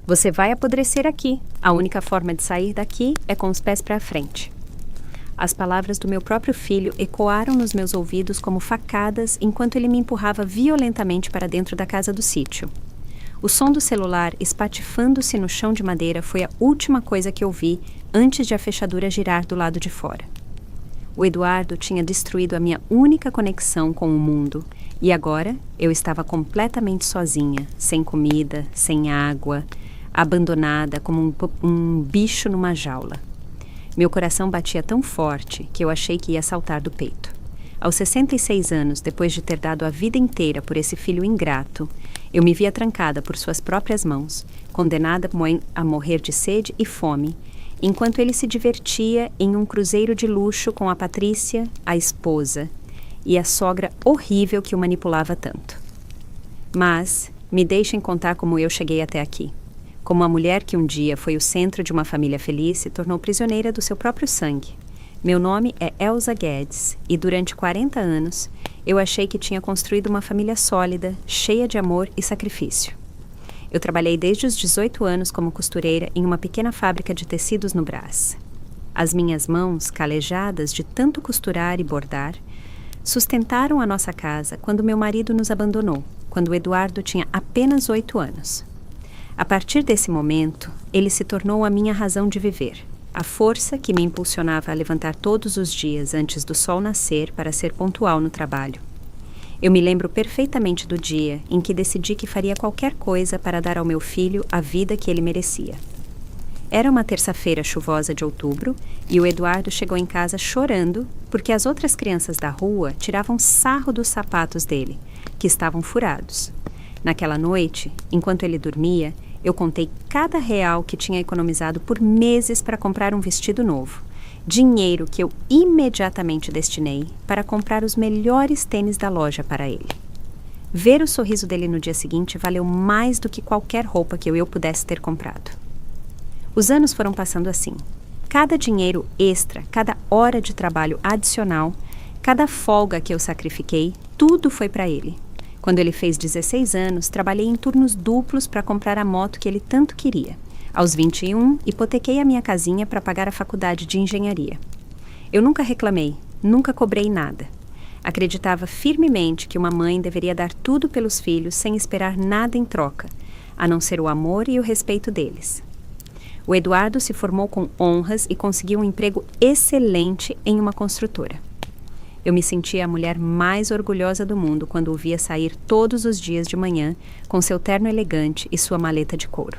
Você vai apodrecer aqui. A única forma de sair daqui é com os pés para frente. As palavras do meu próprio filho ecoaram nos meus ouvidos como facadas enquanto ele me empurrava violentamente para dentro da casa do sítio. O som do celular espatifando-se no chão de madeira foi a última coisa que ouvi antes de a fechadura girar do lado de fora. O Eduardo tinha destruído a minha única conexão com o mundo e agora eu estava completamente sozinha, sem comida, sem água, abandonada como um bicho numa jaula. Meu coração batia tão forte que eu achei que ia saltar do peito. Aos 66 anos, depois de ter dado a vida inteira por esse filho ingrato, eu me via trancada por suas próprias mãos, condenada a morrer de sede e fome, enquanto ele se divertia em um cruzeiro de luxo com a Patrícia, a esposa, e a sogra horrível que o manipulava tanto. Mas me deixem contar como eu cheguei até aqui. Como a mulher que um dia foi o centro de uma família feliz se tornou prisioneira do seu próprio sangue. Meu nome é Elsa Guedes e durante 40 anos eu achei que tinha construído uma família sólida, cheia de amor e sacrifício. Eu trabalhei desde os 18 anos como costureira em uma pequena fábrica de tecidos no Brás. As minhas mãos, calejadas de tanto costurar e bordar, sustentaram a nossa casa quando meu marido nos abandonou, quando o Eduardo tinha apenas 8 anos. A partir desse momento, ele se tornou a minha razão de viver, a força que me impulsionava a levantar todos os dias antes do sol nascer para ser pontual no trabalho. Eu me lembro perfeitamente do dia em que decidi que faria qualquer coisa para dar ao meu filho a vida que ele merecia. Era uma terça-feira chuvosa de outubro e o Eduardo chegou em casa chorando porque as outras crianças da rua tiravam sarro dos sapatos dele, que estavam furados. Naquela noite, enquanto ele dormia, eu contei cada real que tinha economizado por meses para comprar um vestido novo. Dinheiro que eu imediatamente destinei para comprar os melhores tênis da loja para ele. Ver o sorriso dele no dia seguinte valeu mais do que qualquer roupa que eu pudesse ter comprado. Os anos foram passando assim. Cada dinheiro extra, cada hora de trabalho adicional, cada folga que eu sacrifiquei, tudo foi para ele. Quando ele fez 16 anos, trabalhei em turnos duplos para comprar a moto que ele tanto queria. Aos 21, hipotequei a minha casinha para pagar a faculdade de engenharia. Eu nunca reclamei, nunca cobrei nada. Acreditava firmemente que uma mãe deveria dar tudo pelos filhos sem esperar nada em troca, a não ser o amor e o respeito deles. O Eduardo se formou com honras e conseguiu um emprego excelente em uma construtora. Eu me sentia a mulher mais orgulhosa do mundo quando o via sair todos os dias de manhã com seu terno elegante e sua maleta de couro.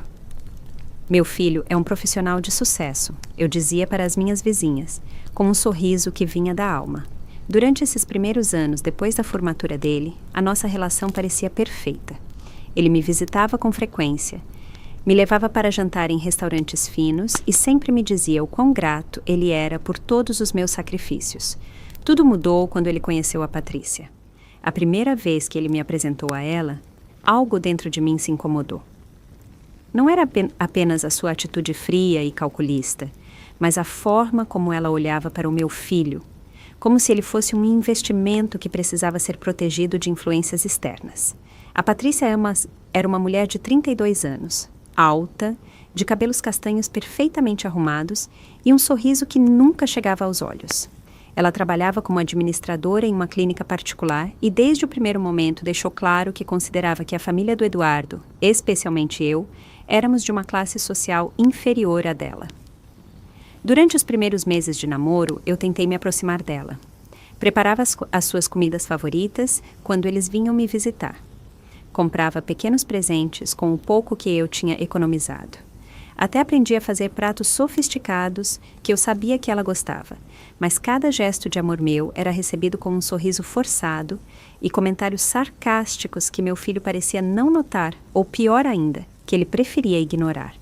Meu filho é um profissional de sucesso, eu dizia para as minhas vizinhas, com um sorriso que vinha da alma. Durante esses primeiros anos, depois da formatura dele, a nossa relação parecia perfeita. Ele me visitava com frequência, me levava para jantar em restaurantes finos e sempre me dizia o quão grato ele era por todos os meus sacrifícios. Tudo mudou quando ele conheceu a Patrícia. A primeira vez que ele me apresentou a ela, algo dentro de mim se incomodou. Não era apenas a sua atitude fria e calculista, mas a forma como ela olhava para o meu filho, como se ele fosse um investimento que precisava ser protegido de influências externas. A Patrícia era uma mulher de 32 anos, alta, de cabelos castanhos perfeitamente arrumados e um sorriso que nunca chegava aos olhos. Ela trabalhava como administradora em uma clínica particular e desde o primeiro momento deixou claro que considerava que a família do Eduardo, especialmente eu, éramos de uma classe social inferior à dela. Durante os primeiros meses de namoro, eu tentei me aproximar dela. Preparava as suas comidas favoritas quando eles vinham me visitar. Comprava pequenos presentes com o pouco que eu tinha economizado. Até aprendi a fazer pratos sofisticados que eu sabia que ela gostava, mas cada gesto de amor meu era recebido com um sorriso forçado e comentários sarcásticos que meu filho parecia não notar, ou pior ainda, que ele preferia ignorar.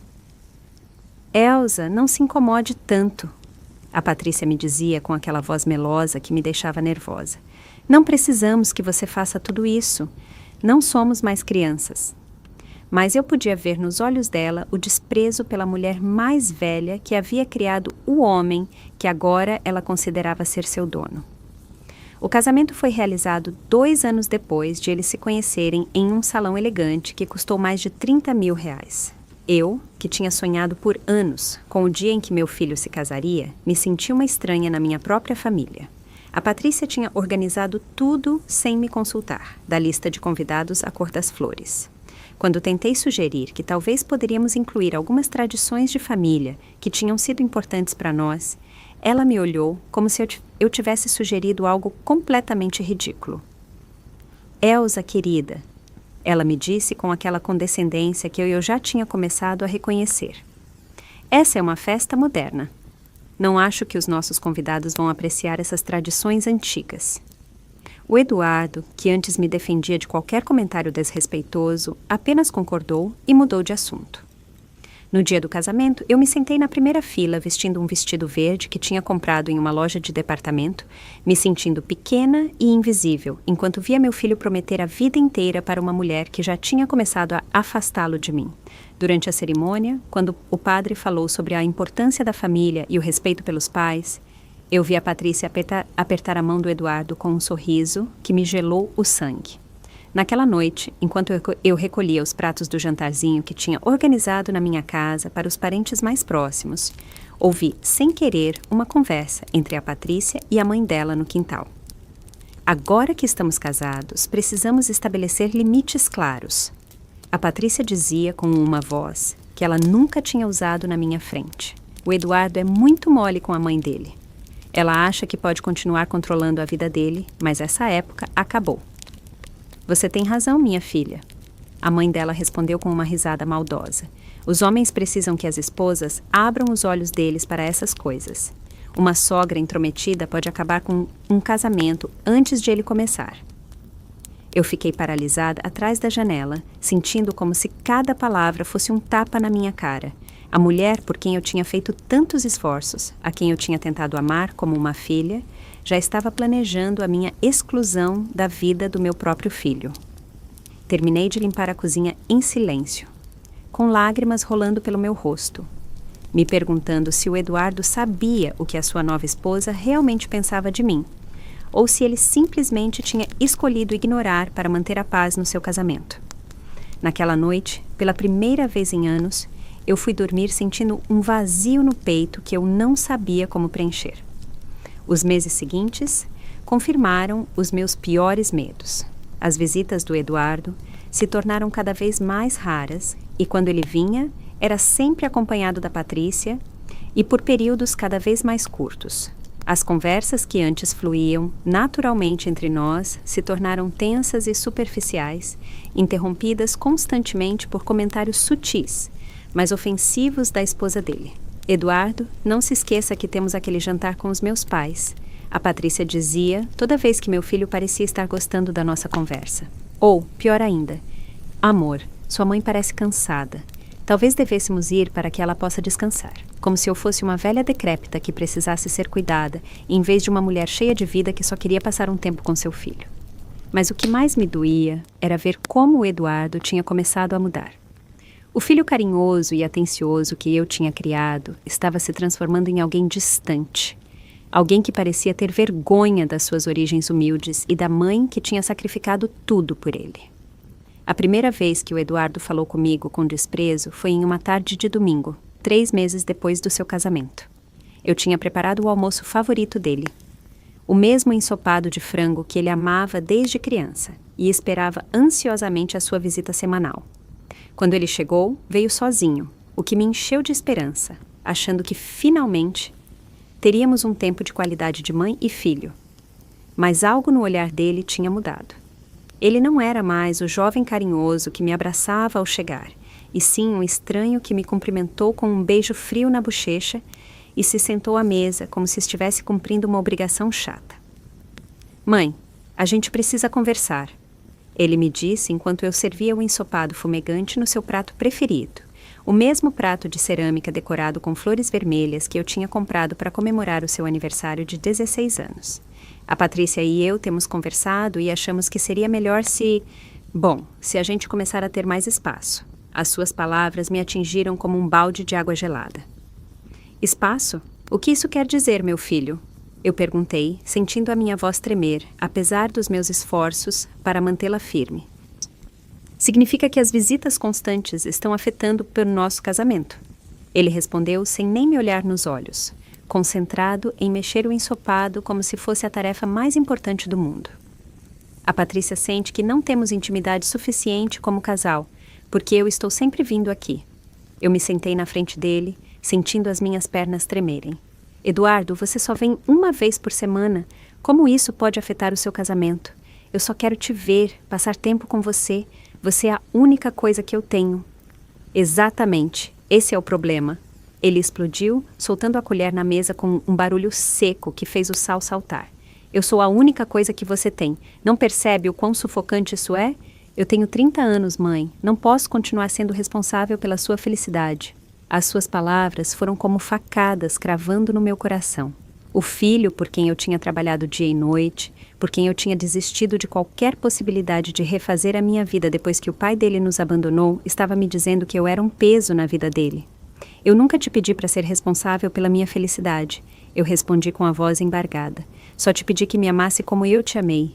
Elsa, não se incomode tanto, a Patrícia me dizia com aquela voz melosa que me deixava nervosa. Não precisamos que você faça tudo isso. Não somos mais crianças. Mas eu podia ver nos olhos dela o desprezo pela mulher mais velha que havia criado o homem que agora ela considerava ser seu dono. O casamento foi realizado 2 anos depois de eles se conhecerem em um salão elegante que custou mais de 30 mil reais. Eu, que tinha sonhado por anos com o dia em que meu filho se casaria, me senti uma estranha na minha própria família. A Patrícia tinha organizado tudo sem me consultar, da lista de convidados à cor das flores. Quando tentei sugerir que talvez poderíamos incluir algumas tradições de família que tinham sido importantes para nós, ela me olhou como se eu tivesse sugerido algo completamente ridículo. Elsa, querida, ela me disse com aquela condescendência que eu já tinha começado a reconhecer. Essa é uma festa moderna. Não acho que os nossos convidados vão apreciar essas tradições antigas. O Eduardo, que antes me defendia de qualquer comentário desrespeitoso, apenas concordou e mudou de assunto. No dia do casamento, eu me sentei na primeira fila vestindo um vestido verde que tinha comprado em uma loja de departamento, me sentindo pequena e invisível, enquanto via meu filho prometer a vida inteira para uma mulher que já tinha começado a afastá-lo de mim. Durante a cerimônia, quando o padre falou sobre a importância da família e o respeito pelos pais, eu vi a Patrícia apertar a mão do Eduardo com um sorriso que me gelou o sangue. Naquela noite, enquanto eu recolhia os pratos do jantarzinho que tinha organizado na minha casa para os parentes mais próximos, ouvi, sem querer, uma conversa entre a Patrícia e a mãe dela no quintal. Agora que estamos casados, precisamos estabelecer limites claros. A Patrícia dizia com uma voz que ela nunca tinha usado na minha frente. O Eduardo é muito mole com a mãe dele. Ela acha que pode continuar controlando a vida dele, mas essa época acabou. Você tem razão, minha filha. A mãe dela respondeu com uma risada maldosa. Os homens precisam que as esposas abram os olhos deles para essas coisas. Uma sogra intrometida pode acabar com um casamento antes de ele começar. Eu fiquei paralisada atrás da janela, sentindo como se cada palavra fosse um tapa na minha cara. A mulher por quem eu tinha feito tantos esforços, a quem eu tinha tentado amar como uma filha, já estava planejando a minha exclusão da vida do meu próprio filho. Terminei de limpar a cozinha em silêncio, com lágrimas rolando pelo meu rosto, me perguntando se o Eduardo sabia o que a sua nova esposa realmente pensava de mim, ou se ele simplesmente tinha escolhido ignorar para manter a paz no seu casamento. Naquela noite, pela primeira vez em anos, eu fui dormir sentindo um vazio no peito que eu não sabia como preencher. Os meses seguintes confirmaram os meus piores medos. As visitas do Eduardo se tornaram cada vez mais raras e quando ele vinha, era sempre acompanhado da Patrícia e por períodos cada vez mais curtos. As conversas que antes fluíam naturalmente entre nós se tornaram tensas e superficiais, interrompidas constantemente por comentários sutis, mas ofensivos da esposa dele. Eduardo, não se esqueça que temos aquele jantar com os meus pais. A Patrícia dizia toda vez que meu filho parecia estar gostando da nossa conversa. Ou, pior ainda, amor, sua mãe parece cansada. Talvez devêssemos ir para que ela possa descansar. Como se eu fosse uma velha decrépita que precisasse ser cuidada, em vez de uma mulher cheia de vida que só queria passar um tempo com seu filho. Mas o que mais me doía era ver como o Eduardo tinha começado a mudar. O filho carinhoso e atencioso que eu tinha criado estava se transformando em alguém distante. Alguém que parecia ter vergonha das suas origens humildes e da mãe que tinha sacrificado tudo por ele. A primeira vez que o Eduardo falou comigo com desprezo foi em uma tarde de domingo, 3 meses depois do seu casamento. Eu tinha preparado o almoço favorito dele. O mesmo ensopado de frango que ele amava desde criança e esperava ansiosamente a sua visita semanal. Quando ele chegou, veio sozinho, o que me encheu de esperança, achando que, finalmente, teríamos um tempo de qualidade de mãe e filho. Mas algo no olhar dele tinha mudado. Ele não era mais o jovem carinhoso que me abraçava ao chegar, e sim um estranho que me cumprimentou com um beijo frio na bochecha e se sentou à mesa como se estivesse cumprindo uma obrigação chata. Mãe, a gente precisa conversar. Ele me disse enquanto eu servia o ensopado fumegante no seu prato preferido, o mesmo prato de cerâmica decorado com flores vermelhas que eu tinha comprado para comemorar o seu aniversário de 16 anos. A Patrícia e eu temos conversado e achamos que seria melhor se a gente começar a ter mais espaço. As suas palavras me atingiram como um balde de água gelada. Espaço? O que isso quer dizer, meu filho? Eu perguntei, sentindo a minha voz tremer, apesar dos meus esforços para mantê-la firme. Significa que as visitas constantes estão afetando o nosso casamento. Ele respondeu sem nem me olhar nos olhos, concentrado em mexer o ensopado como se fosse a tarefa mais importante do mundo. A Patrícia sente que não temos intimidade suficiente como casal, porque eu estou sempre vindo aqui. Eu me sentei na frente dele, sentindo as minhas pernas tremerem. Eduardo, você só vem uma vez por semana. Como isso pode afetar o seu casamento? Eu só quero te ver, passar tempo com você. Você é a única coisa que eu tenho. Exatamente, esse é o problema. Ele explodiu, soltando a colher na mesa com um barulho seco que fez o sal saltar. Eu sou a única coisa que você tem. Não percebe o quão sufocante isso é? Eu tenho 30 anos, mãe. Não posso continuar sendo responsável pela sua felicidade. As suas palavras foram como facadas cravando no meu coração. O filho por quem eu tinha trabalhado dia e noite, por quem eu tinha desistido de qualquer possibilidade de refazer a minha vida depois que o pai dele nos abandonou, estava me dizendo que eu era um peso na vida dele. Eu nunca te pedi para ser responsável pela minha felicidade. Eu respondi com a voz embargada. Só te pedi que me amasse como eu te amei.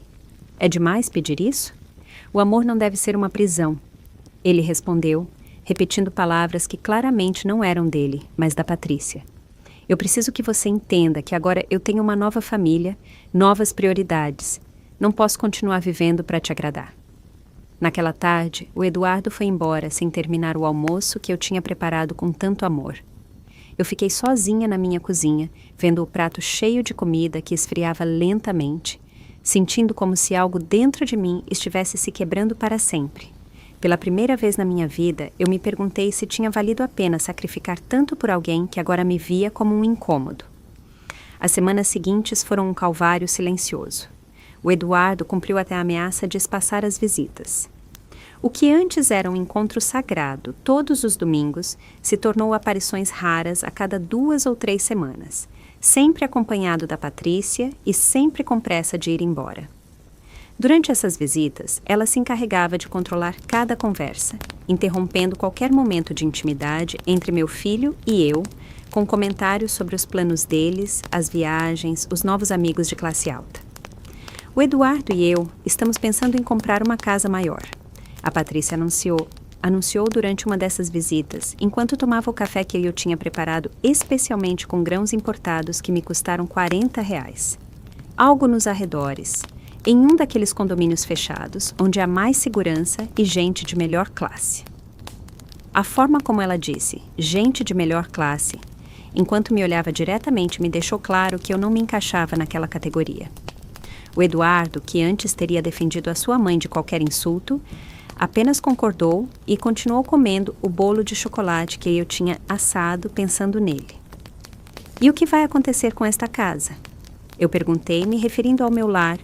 É demais pedir isso? O amor não deve ser uma prisão. Ele respondeu, repetindo palavras que claramente não eram dele, mas da Patrícia. Eu preciso que você entenda que agora eu tenho uma nova família, novas prioridades. Não posso continuar vivendo para te agradar. Naquela tarde, o Eduardo foi embora sem terminar o almoço que eu tinha preparado com tanto amor. Eu fiquei sozinha na minha cozinha, vendo o prato cheio de comida que esfriava lentamente, sentindo como se algo dentro de mim estivesse se quebrando para sempre. Pela primeira vez na minha vida, eu me perguntei se tinha valido a pena sacrificar tanto por alguém que agora me via como um incômodo. As semanas seguintes foram um calvário silencioso. O Eduardo cumpriu até a ameaça de espaçar as visitas. O que antes era um encontro sagrado todos os domingos se tornou aparições raras a cada 2 ou 3 semanas, sempre acompanhado da Patrícia e sempre com pressa de ir embora. Durante essas visitas, ela se encarregava de controlar cada conversa, interrompendo qualquer momento de intimidade entre meu filho e eu, com comentários sobre os planos deles, as viagens, os novos amigos de classe alta. O Eduardo e eu estamos pensando em comprar uma casa maior. A Patrícia anunciou durante uma dessas visitas, enquanto tomava o café que eu tinha preparado especialmente com grãos importados que me custaram R$40. Algo nos arredores, em um daqueles condomínios fechados, onde há mais segurança e gente de melhor classe. A forma como ela disse, gente de melhor classe, enquanto me olhava diretamente, me deixou claro que eu não me encaixava naquela categoria. O Eduardo, que antes teria defendido a sua mãe de qualquer insulto, apenas concordou e continuou comendo o bolo de chocolate que eu tinha assado pensando nele. E o que vai acontecer com esta casa? Eu perguntei, me referindo ao meu lar,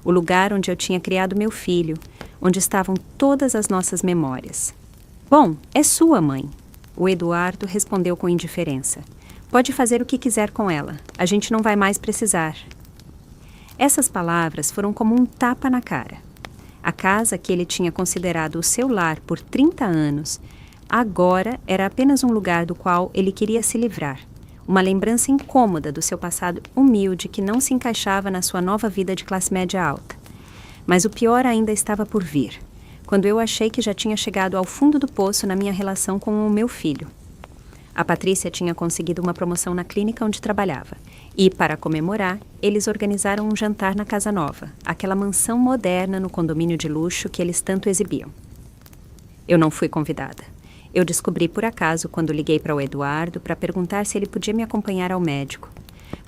o lugar onde eu tinha criado meu filho, onde estavam todas as nossas memórias. Bom, é sua mãe. O Eduardo respondeu com indiferença. Pode fazer o que quiser com ela. A gente não vai mais precisar. Essas palavras foram como um tapa na cara. A casa que ele tinha considerado o seu lar por 30 anos, agora era apenas um lugar do qual ele queria se livrar. Uma lembrança incômoda do seu passado humilde que não se encaixava na sua nova vida de classe média alta. Mas o pior ainda estava por vir, quando eu achei que já tinha chegado ao fundo do poço na minha relação com o meu filho. A Patrícia tinha conseguido uma promoção na clínica onde trabalhava, e, para comemorar, eles organizaram um jantar na casa nova, aquela mansão moderna no condomínio de luxo que eles tanto exibiam. Eu não fui convidada. Eu descobri por acaso quando liguei para o Eduardo para perguntar se ele podia me acompanhar ao médico,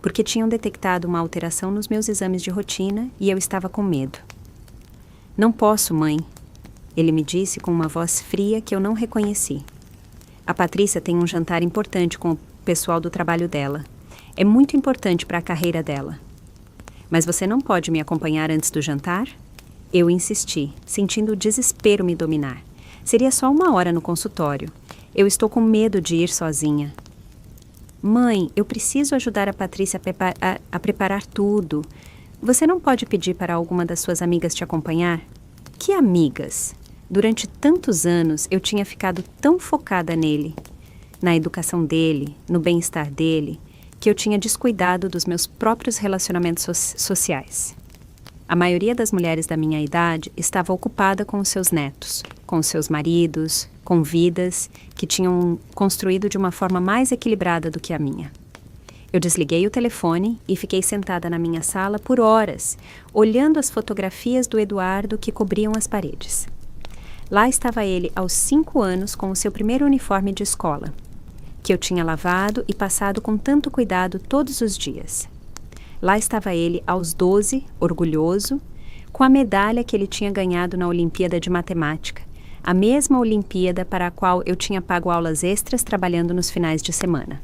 porque tinham detectado uma alteração nos meus exames de rotina e eu estava com medo. Não posso, mãe, ele me disse com uma voz fria que eu não reconheci. A Patrícia tem um jantar importante com o pessoal do trabalho dela. É muito importante para a carreira dela. Mas você não pode me acompanhar antes do jantar? Eu insisti, sentindo o desespero me dominar. Seria só 1 hora no consultório. Eu estou com medo de ir sozinha. Mãe, eu preciso ajudar a Patrícia a preparar tudo. Você não pode pedir para alguma das suas amigas te acompanhar? Que amigas? Durante tantos anos eu tinha ficado tão focada nele, na educação dele, no bem-estar dele, que eu tinha descuidado dos meus próprios relacionamentos sociais. A maioria das mulheres da minha idade estava ocupada com os seus netos, com seus maridos, com vidas que tinham construído de uma forma mais equilibrada do que a minha. Eu desliguei o telefone e fiquei sentada na minha sala por horas, olhando as fotografias do Eduardo que cobriam as paredes. Lá estava ele aos 5 anos com o seu primeiro uniforme de escola, que eu tinha lavado e passado com tanto cuidado todos os dias. Lá estava ele aos 12, orgulhoso, com a medalha que ele tinha ganhado na Olimpíada de Matemática, a mesma Olimpíada para a qual eu tinha pago aulas extras trabalhando nos finais de semana.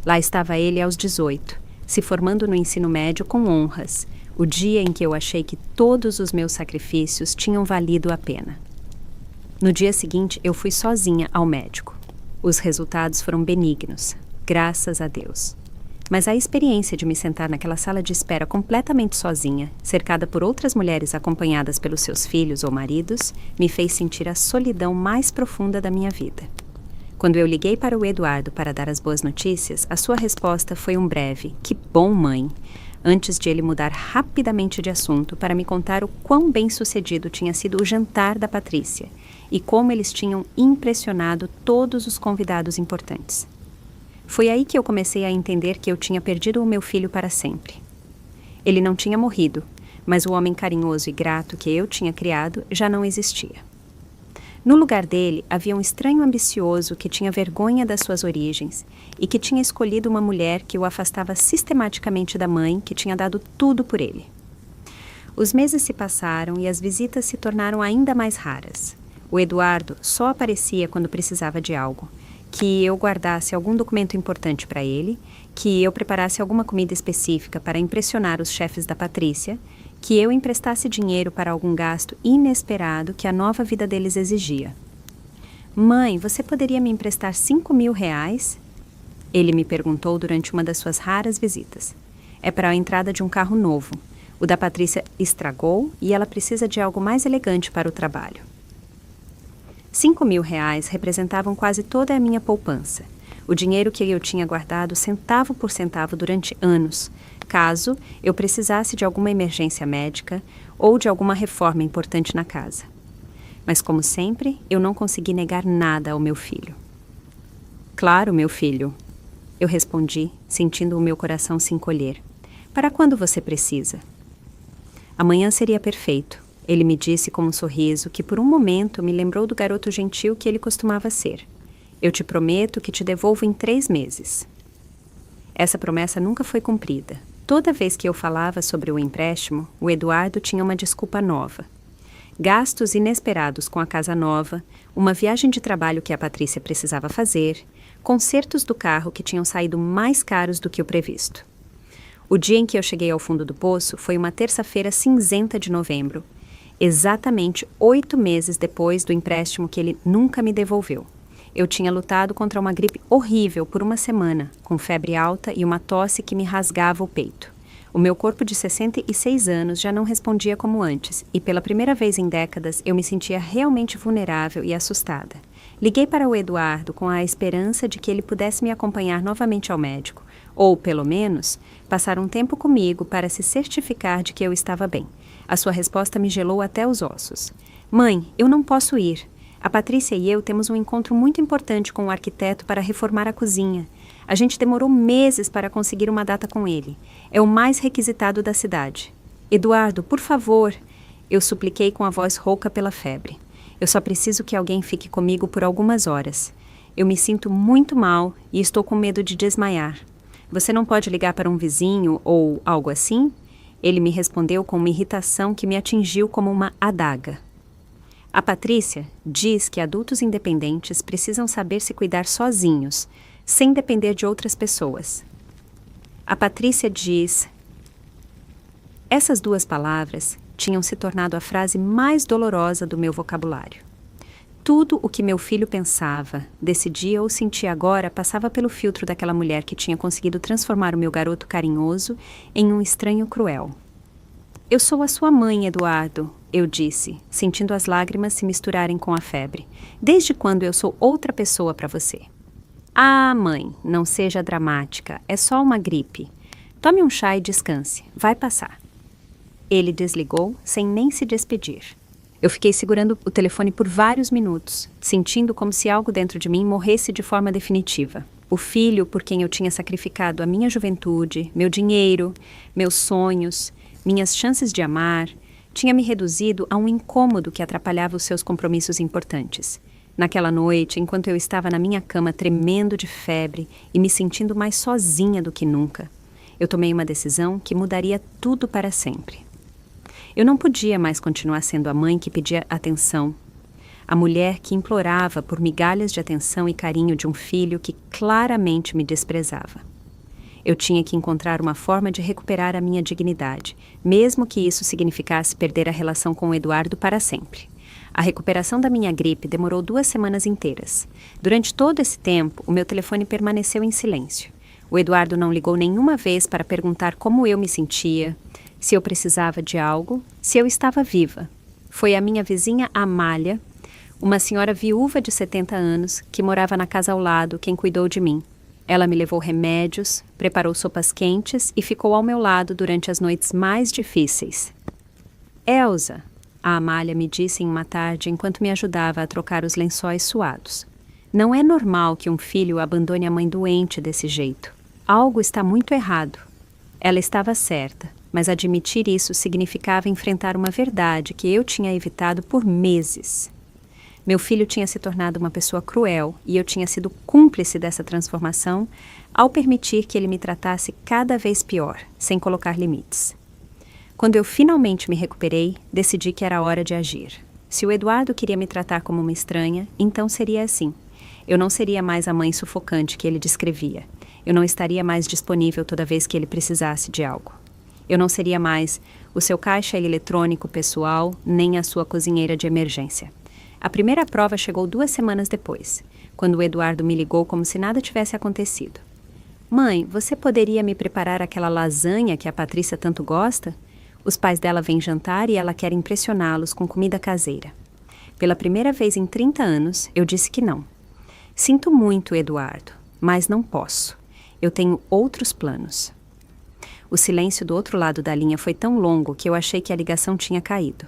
Lá estava ele aos 18, se formando no ensino médio com honras, o dia em que eu achei que todos os meus sacrifícios tinham valido a pena. No dia seguinte, eu fui sozinha ao médico. Os resultados foram benignos, graças a Deus. Mas a experiência de me sentar naquela sala de espera completamente sozinha, cercada por outras mulheres acompanhadas pelos seus filhos ou maridos, me fez sentir a solidão mais profunda da minha vida. Quando eu liguei para o Eduardo para dar as boas notícias, a sua resposta foi um breve "que bom, mãe", antes de ele mudar rapidamente de assunto para me contar o quão bem-sucedido tinha sido o jantar da Patrícia e como eles tinham impressionado todos os convidados importantes. Foi aí que eu comecei a entender que eu tinha perdido o meu filho para sempre. Ele não tinha morrido, mas o homem carinhoso e grato que eu tinha criado já não existia. No lugar dele, havia um estranho ambicioso que tinha vergonha das suas origens e que tinha escolhido uma mulher que o afastava sistematicamente da mãe que tinha dado tudo por ele. Os meses se passaram e as visitas se tornaram ainda mais raras. O Eduardo só aparecia quando precisava de algo, que eu guardasse algum documento importante para ele, que eu preparasse alguma comida específica para impressionar os chefes da Patrícia, que eu emprestasse dinheiro para algum gasto inesperado que a nova vida deles exigia. "Mãe, você poderia me emprestar 5.000 reais?" Ele me perguntou durante uma das suas raras visitas. "É para a entrada de um carro novo. O da Patrícia estragou e ela precisa de algo mais elegante para o trabalho." 5.000 reais representavam quase toda a minha poupança, o dinheiro que eu tinha guardado centavo por centavo durante anos, caso eu precisasse de alguma emergência médica ou de alguma reforma importante na casa. Mas, como sempre, eu não consegui negar nada ao meu filho. "Claro, meu filho", eu respondi, sentindo o meu coração se encolher. "Para quando você precisa?" "Amanhã seria perfeito", ele me disse com um sorriso que por um momento me lembrou do garoto gentil que ele costumava ser. "Eu te prometo que te devolvo em 3 meses." Essa promessa nunca foi cumprida. Toda vez que eu falava sobre o empréstimo, o Eduardo tinha uma desculpa nova. Gastos inesperados com a casa nova, uma viagem de trabalho que a Patrícia precisava fazer, consertos do carro que tinham saído mais caros do que o previsto. O dia em que eu cheguei ao fundo do poço foi uma terça-feira cinzenta de novembro, exatamente 8 meses depois do empréstimo que ele nunca me devolveu. Eu tinha lutado contra uma gripe horrível por uma semana, com febre alta e uma tosse que me rasgava o peito. O meu corpo de 66 anos já não respondia como antes, e pela primeira vez em décadas eu me sentia realmente vulnerável e assustada. Liguei para o Eduardo com a esperança de que ele pudesse me acompanhar novamente ao médico, ou, pelo menos, passar um tempo comigo para se certificar de que eu estava bem. A sua resposta me gelou até os ossos. "Mãe, eu não posso ir. A Patrícia e eu temos um encontro muito importante com o arquiteto para reformar a cozinha. A gente demorou meses para conseguir uma data com ele. É o mais requisitado da cidade. Eduardo, por favor", eu supliquei com a voz rouca pela febre. "Eu só preciso que alguém fique comigo por algumas horas. Eu me sinto muito mal e estou com medo de desmaiar. Você não pode ligar para um vizinho ou algo assim?" Ele me respondeu com uma irritação que me atingiu como uma adaga. A Patrícia diz que adultos independentes precisam saber se cuidar sozinhos, sem depender de outras pessoas. A Patrícia diz... Essas 2 palavras tinham se tornado a frase mais dolorosa do meu vocabulário. Tudo o que meu filho pensava, decidia ou sentia agora passava pelo filtro daquela mulher que tinha conseguido transformar o meu garoto carinhoso em um estranho cruel. "Eu sou a sua mãe, Eduardo", eu disse, sentindo as lágrimas se misturarem com a febre. "Desde quando eu sou outra pessoa para você?" "Ah, mãe, não seja dramática, é só uma gripe. Tome um chá e descanse, vai passar." Ele desligou sem nem se despedir. Eu fiquei segurando o telefone por vários minutos, sentindo como se algo dentro de mim morresse de forma definitiva. O filho por quem eu tinha sacrificado a minha juventude, meu dinheiro, meus sonhos, minhas chances de amar, tinha me reduzido a um incômodo que atrapalhava os seus compromissos importantes. Naquela noite, enquanto eu estava na minha cama tremendo de febre e me sentindo mais sozinha do que nunca, eu tomei uma decisão que mudaria tudo para sempre. Eu não podia mais continuar sendo a mãe que pedia atenção, a mulher que implorava por migalhas de atenção e carinho de um filho que claramente me desprezava. Eu tinha que encontrar uma forma de recuperar a minha dignidade, mesmo que isso significasse perder a relação com o Eduardo para sempre. A recuperação da minha gripe demorou 2 semanas inteiras. Durante todo esse tempo, o meu telefone permaneceu em silêncio. O Eduardo não ligou nenhuma vez para perguntar como eu me sentia, se eu precisava de algo, se eu estava viva. Foi a minha vizinha Amália, uma senhora viúva de 70 anos, que morava na casa ao lado, quem cuidou de mim. Ela me levou remédios, preparou sopas quentes e ficou ao meu lado durante as noites mais difíceis. Elsa, a Amália me disse em uma tarde enquanto me ajudava a trocar os lençóis suados. Não é normal que um filho abandone a mãe doente desse jeito. Algo está muito errado. Ela estava certa, mas admitir isso significava enfrentar uma verdade que eu tinha evitado por meses. Meu filho tinha se tornado uma pessoa cruel e eu tinha sido cúmplice dessa transformação ao permitir que ele me tratasse cada vez pior, sem colocar limites. Quando eu finalmente me recuperei, decidi que era hora de agir. Se o Eduardo queria me tratar como uma estranha, então seria assim. Eu não seria mais a mãe sufocante que ele descrevia. Eu não estaria mais disponível toda vez que ele precisasse de algo. Eu não seria mais o seu caixa eletrônico pessoal, nem a sua cozinheira de emergência. A primeira prova chegou 2 semanas depois, quando o Eduardo me ligou como se nada tivesse acontecido. Mãe, você poderia me preparar aquela lasanha que a Patrícia tanto gosta? Os pais dela vêm jantar e ela quer impressioná-los com comida caseira. Pela primeira vez em 30 anos, eu disse que não. Sinto muito, Eduardo, mas não posso. Eu tenho outros planos. O silêncio do outro lado da linha foi tão longo que eu achei que a ligação tinha caído.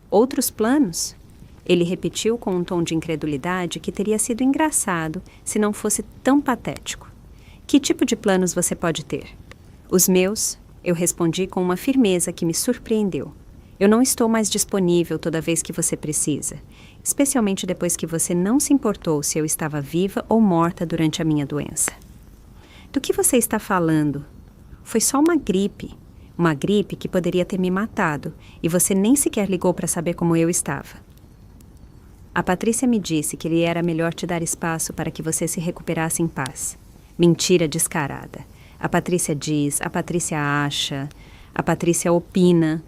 Outros planos? Ele repetiu com um tom de incredulidade que teria sido engraçado se não fosse tão patético. Que tipo de planos você pode ter? Os meus, eu respondi com uma firmeza que me surpreendeu. Eu não estou mais disponível toda vez que você precisa, especialmente depois que você não se importou se eu estava viva ou morta durante a minha doença. Do que você está falando? Foi só uma gripe que poderia ter me matado, e você nem sequer ligou para saber como eu estava. A Patrícia me disse que lhe era melhor te dar espaço para que você se recuperasse em paz. Mentira descarada. A Patrícia diz, a Patrícia acha, a Patrícia opina.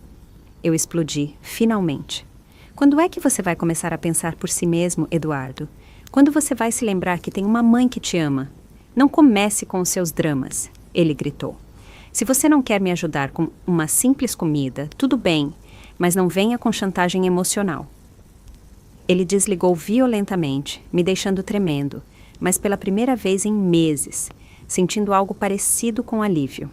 Eu explodi, finalmente. Quando é que você vai começar a pensar por si mesmo, Eduardo? Quando você vai se lembrar que tem uma mãe que te ama? Não comece com os seus dramas, ele gritou. Se você não quer me ajudar com uma simples comida, tudo bem, mas não venha com chantagem emocional. Ele desligou violentamente, me deixando tremendo, mas pela primeira vez em meses, sentindo algo parecido com alívio.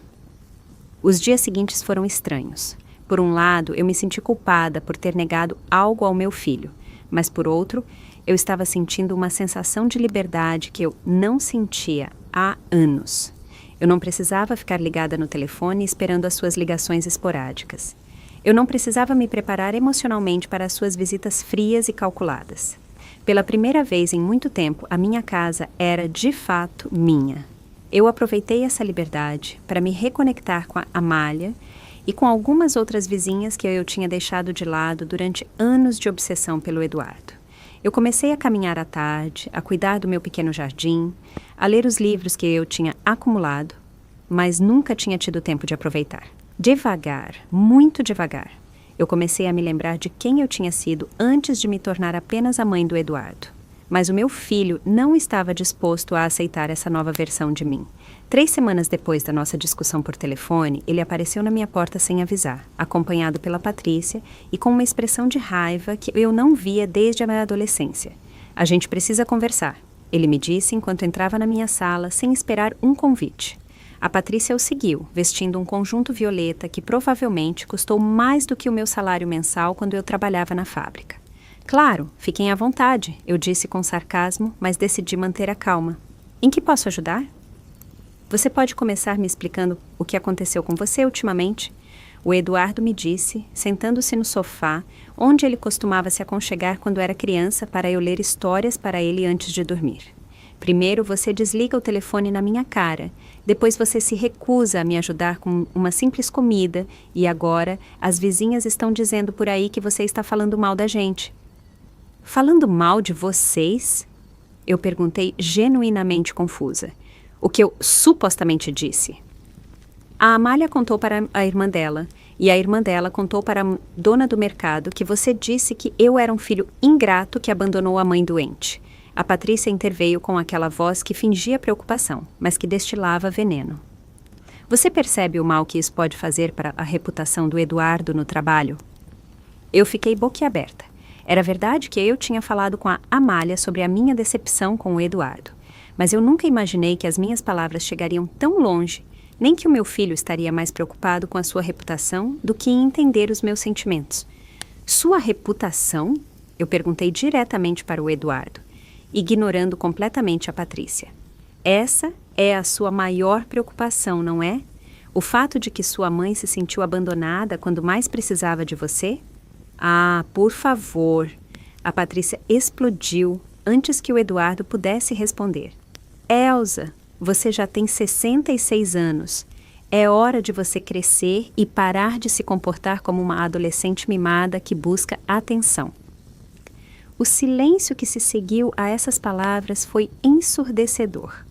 Os dias seguintes foram estranhos. Por um lado, eu me senti culpada por ter negado algo ao meu filho, mas por outro, eu estava sentindo uma sensação de liberdade que eu não sentia há anos. Eu não precisava ficar ligada no telefone esperando as suas ligações esporádicas. Eu não precisava me preparar emocionalmente para as suas visitas frias e calculadas. Pela primeira vez em muito tempo, a minha casa era de fato minha. Eu aproveitei essa liberdade para me reconectar com a Amália e com algumas outras vizinhas que eu tinha deixado de lado durante anos de obsessão pelo Eduardo. Eu comecei a caminhar à tarde, a cuidar do meu pequeno jardim, a ler os livros que eu tinha acumulado, mas nunca tinha tido tempo de aproveitar. Devagar, muito devagar, eu comecei a me lembrar de quem eu tinha sido antes de me tornar apenas a mãe do Eduardo. Mas o meu filho não estava disposto a aceitar essa nova versão de mim. 3 semanas depois da nossa discussão por telefone, ele apareceu na minha porta sem avisar, acompanhado pela Patrícia e com uma expressão de raiva que eu não via desde a minha adolescência. A gente precisa conversar, ele me disse enquanto entrava na minha sala sem esperar um convite. A Patrícia o seguiu, vestindo um conjunto violeta que provavelmente custou mais do que o meu salário mensal quando eu trabalhava na fábrica. Claro, fiquem à vontade, eu disse com sarcasmo, mas decidi manter a calma. Em que posso ajudar? Você pode começar me explicando o que aconteceu com você ultimamente? O Eduardo me disse, sentando-se no sofá, onde ele costumava se aconchegar quando era criança para eu ler histórias para ele antes de dormir. Primeiro você desliga o telefone na minha cara, depois você se recusa a me ajudar com uma simples comida e agora as vizinhas estão dizendo por aí que você está falando mal da gente. Falando mal de vocês? Eu perguntei genuinamente confusa. O que eu supostamente disse? A Amália contou para a irmã dela, e a irmã dela contou para a dona do mercado que você disse que eu era um filho ingrato que abandonou a mãe doente. A Patrícia interveio com aquela voz que fingia preocupação, mas que destilava veneno. Você percebe o mal que isso pode fazer para a reputação do Eduardo no trabalho? Eu fiquei boquiaberta. Era verdade que eu tinha falado com a Amália sobre a minha decepção com o Eduardo, mas eu nunca imaginei que as minhas palavras chegariam tão longe, nem que o meu filho estaria mais preocupado com a sua reputação do que em entender os meus sentimentos. Sua reputação? Eu perguntei diretamente para o Eduardo, ignorando completamente a Patrícia. Essa é a sua maior preocupação, não é? O fato de que sua mãe se sentiu abandonada quando mais precisava de você? Ah, por favor! A Patrícia explodiu antes que o Eduardo pudesse responder. Elsa, você já tem 66 anos. É hora de você crescer e parar de se comportar como uma adolescente mimada que busca atenção. O silêncio que se seguiu a essas palavras foi ensurdecedor.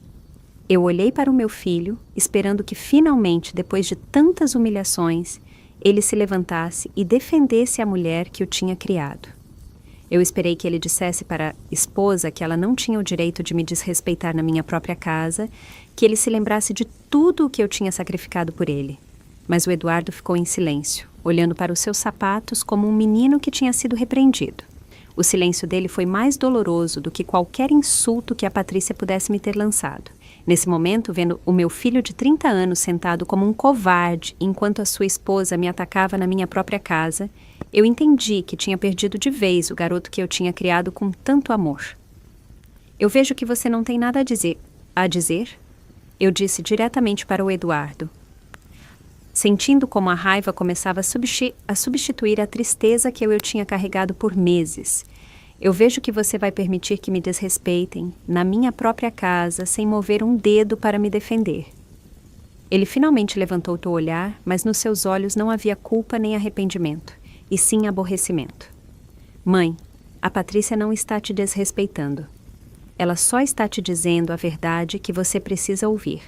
Eu olhei para o meu filho, esperando que finalmente, depois de tantas humilhações, ele se levantasse e defendesse a mulher que o tinha criado. Eu esperei que ele dissesse para a esposa que ela não tinha o direito de me desrespeitar na minha própria casa, que ele se lembrasse de tudo o que eu tinha sacrificado por ele. Mas o Eduardo ficou em silêncio, olhando para os seus sapatos como um menino que tinha sido repreendido. O silêncio dele foi mais doloroso do que qualquer insulto que a Patrícia pudesse me ter lançado. Nesse momento, vendo o meu filho de 30 anos sentado como um covarde enquanto a sua esposa me atacava na minha própria casa, eu entendi que tinha perdido de vez o garoto que eu tinha criado com tanto amor. Eu vejo que você não tem nada a dizer? Eu disse diretamente para o Eduardo, sentindo como a raiva começava a substituir a tristeza que eu tinha carregado por meses. Eu vejo que você vai permitir que me desrespeitem na minha própria casa sem mover um dedo para me defender. Ele finalmente levantou o olhar, mas nos seus olhos não havia culpa nem arrependimento, e sim aborrecimento. Mãe, a Patrícia não está te desrespeitando. Ela só está te dizendo a verdade que você precisa ouvir.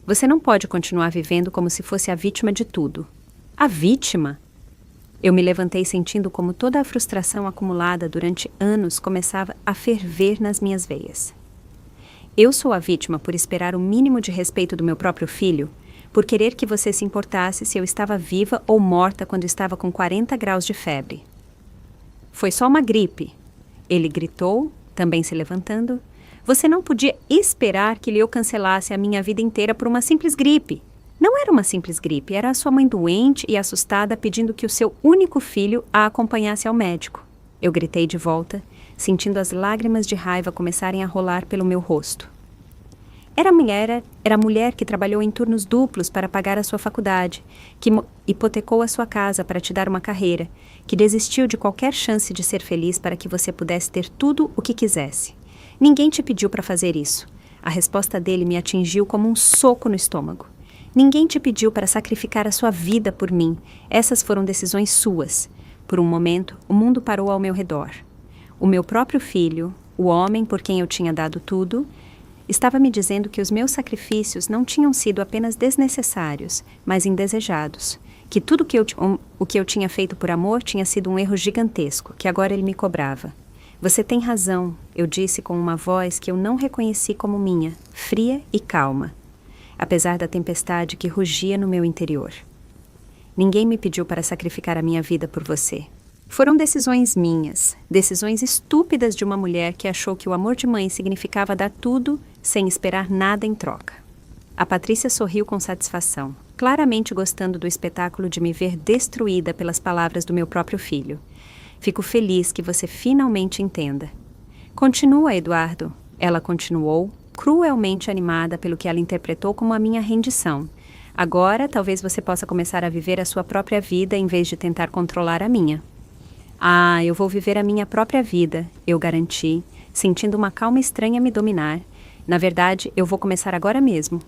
Você não pode continuar vivendo como se fosse a vítima de tudo. A vítima? Eu me levantei sentindo como toda a frustração acumulada durante anos começava a ferver nas minhas veias. Eu sou a vítima por esperar o mínimo de respeito do meu próprio filho, por querer que você se importasse se eu estava viva ou morta quando estava com 40 graus de febre. Foi só uma gripe. Ele gritou, também se levantando. Você não podia esperar que eu cancelasse a minha vida inteira por uma simples gripe. Não era uma simples gripe, era a sua mãe doente e assustada pedindo que o seu único filho a acompanhasse ao médico. Eu gritei de volta, sentindo as lágrimas de raiva começarem a rolar pelo meu rosto. Era a mulher que trabalhou em turnos duplos para pagar a sua faculdade, que hipotecou a sua casa para te dar uma carreira, que desistiu de qualquer chance de ser feliz para que você pudesse ter tudo o que quisesse. Ninguém te pediu para fazer isso. A resposta dele me atingiu como um soco no estômago. Ninguém te pediu para sacrificar a sua vida por mim. Essas foram decisões suas. Por um momento, o mundo parou ao meu redor. O meu próprio filho, o homem por quem eu tinha dado tudo, estava me dizendo que os meus sacrifícios não tinham sido apenas desnecessários, mas indesejados. Que tudo o que eu tinha feito por amor tinha sido um erro gigantesco, que agora ele me cobrava. Você tem razão, eu disse com uma voz que eu não reconheci como minha, fria e calma, apesar da tempestade que rugia no meu interior. Ninguém me pediu para sacrificar a minha vida por você. Foram decisões minhas, decisões estúpidas de uma mulher que achou que o amor de mãe significava dar tudo sem esperar nada em troca. A Patrícia sorriu com satisfação, claramente gostando do espetáculo de me ver destruída pelas palavras do meu próprio filho. Fico feliz que você finalmente entenda. Continua, Eduardo. Ela continuou, cruelmente animada pelo que ela interpretou como a minha rendição. Agora, talvez você possa começar a viver a sua própria vida em vez de tentar controlar a minha. Ah, eu vou viver a minha própria vida, eu garanti, sentindo uma calma estranha me dominar. Na verdade, eu vou começar agora mesmo.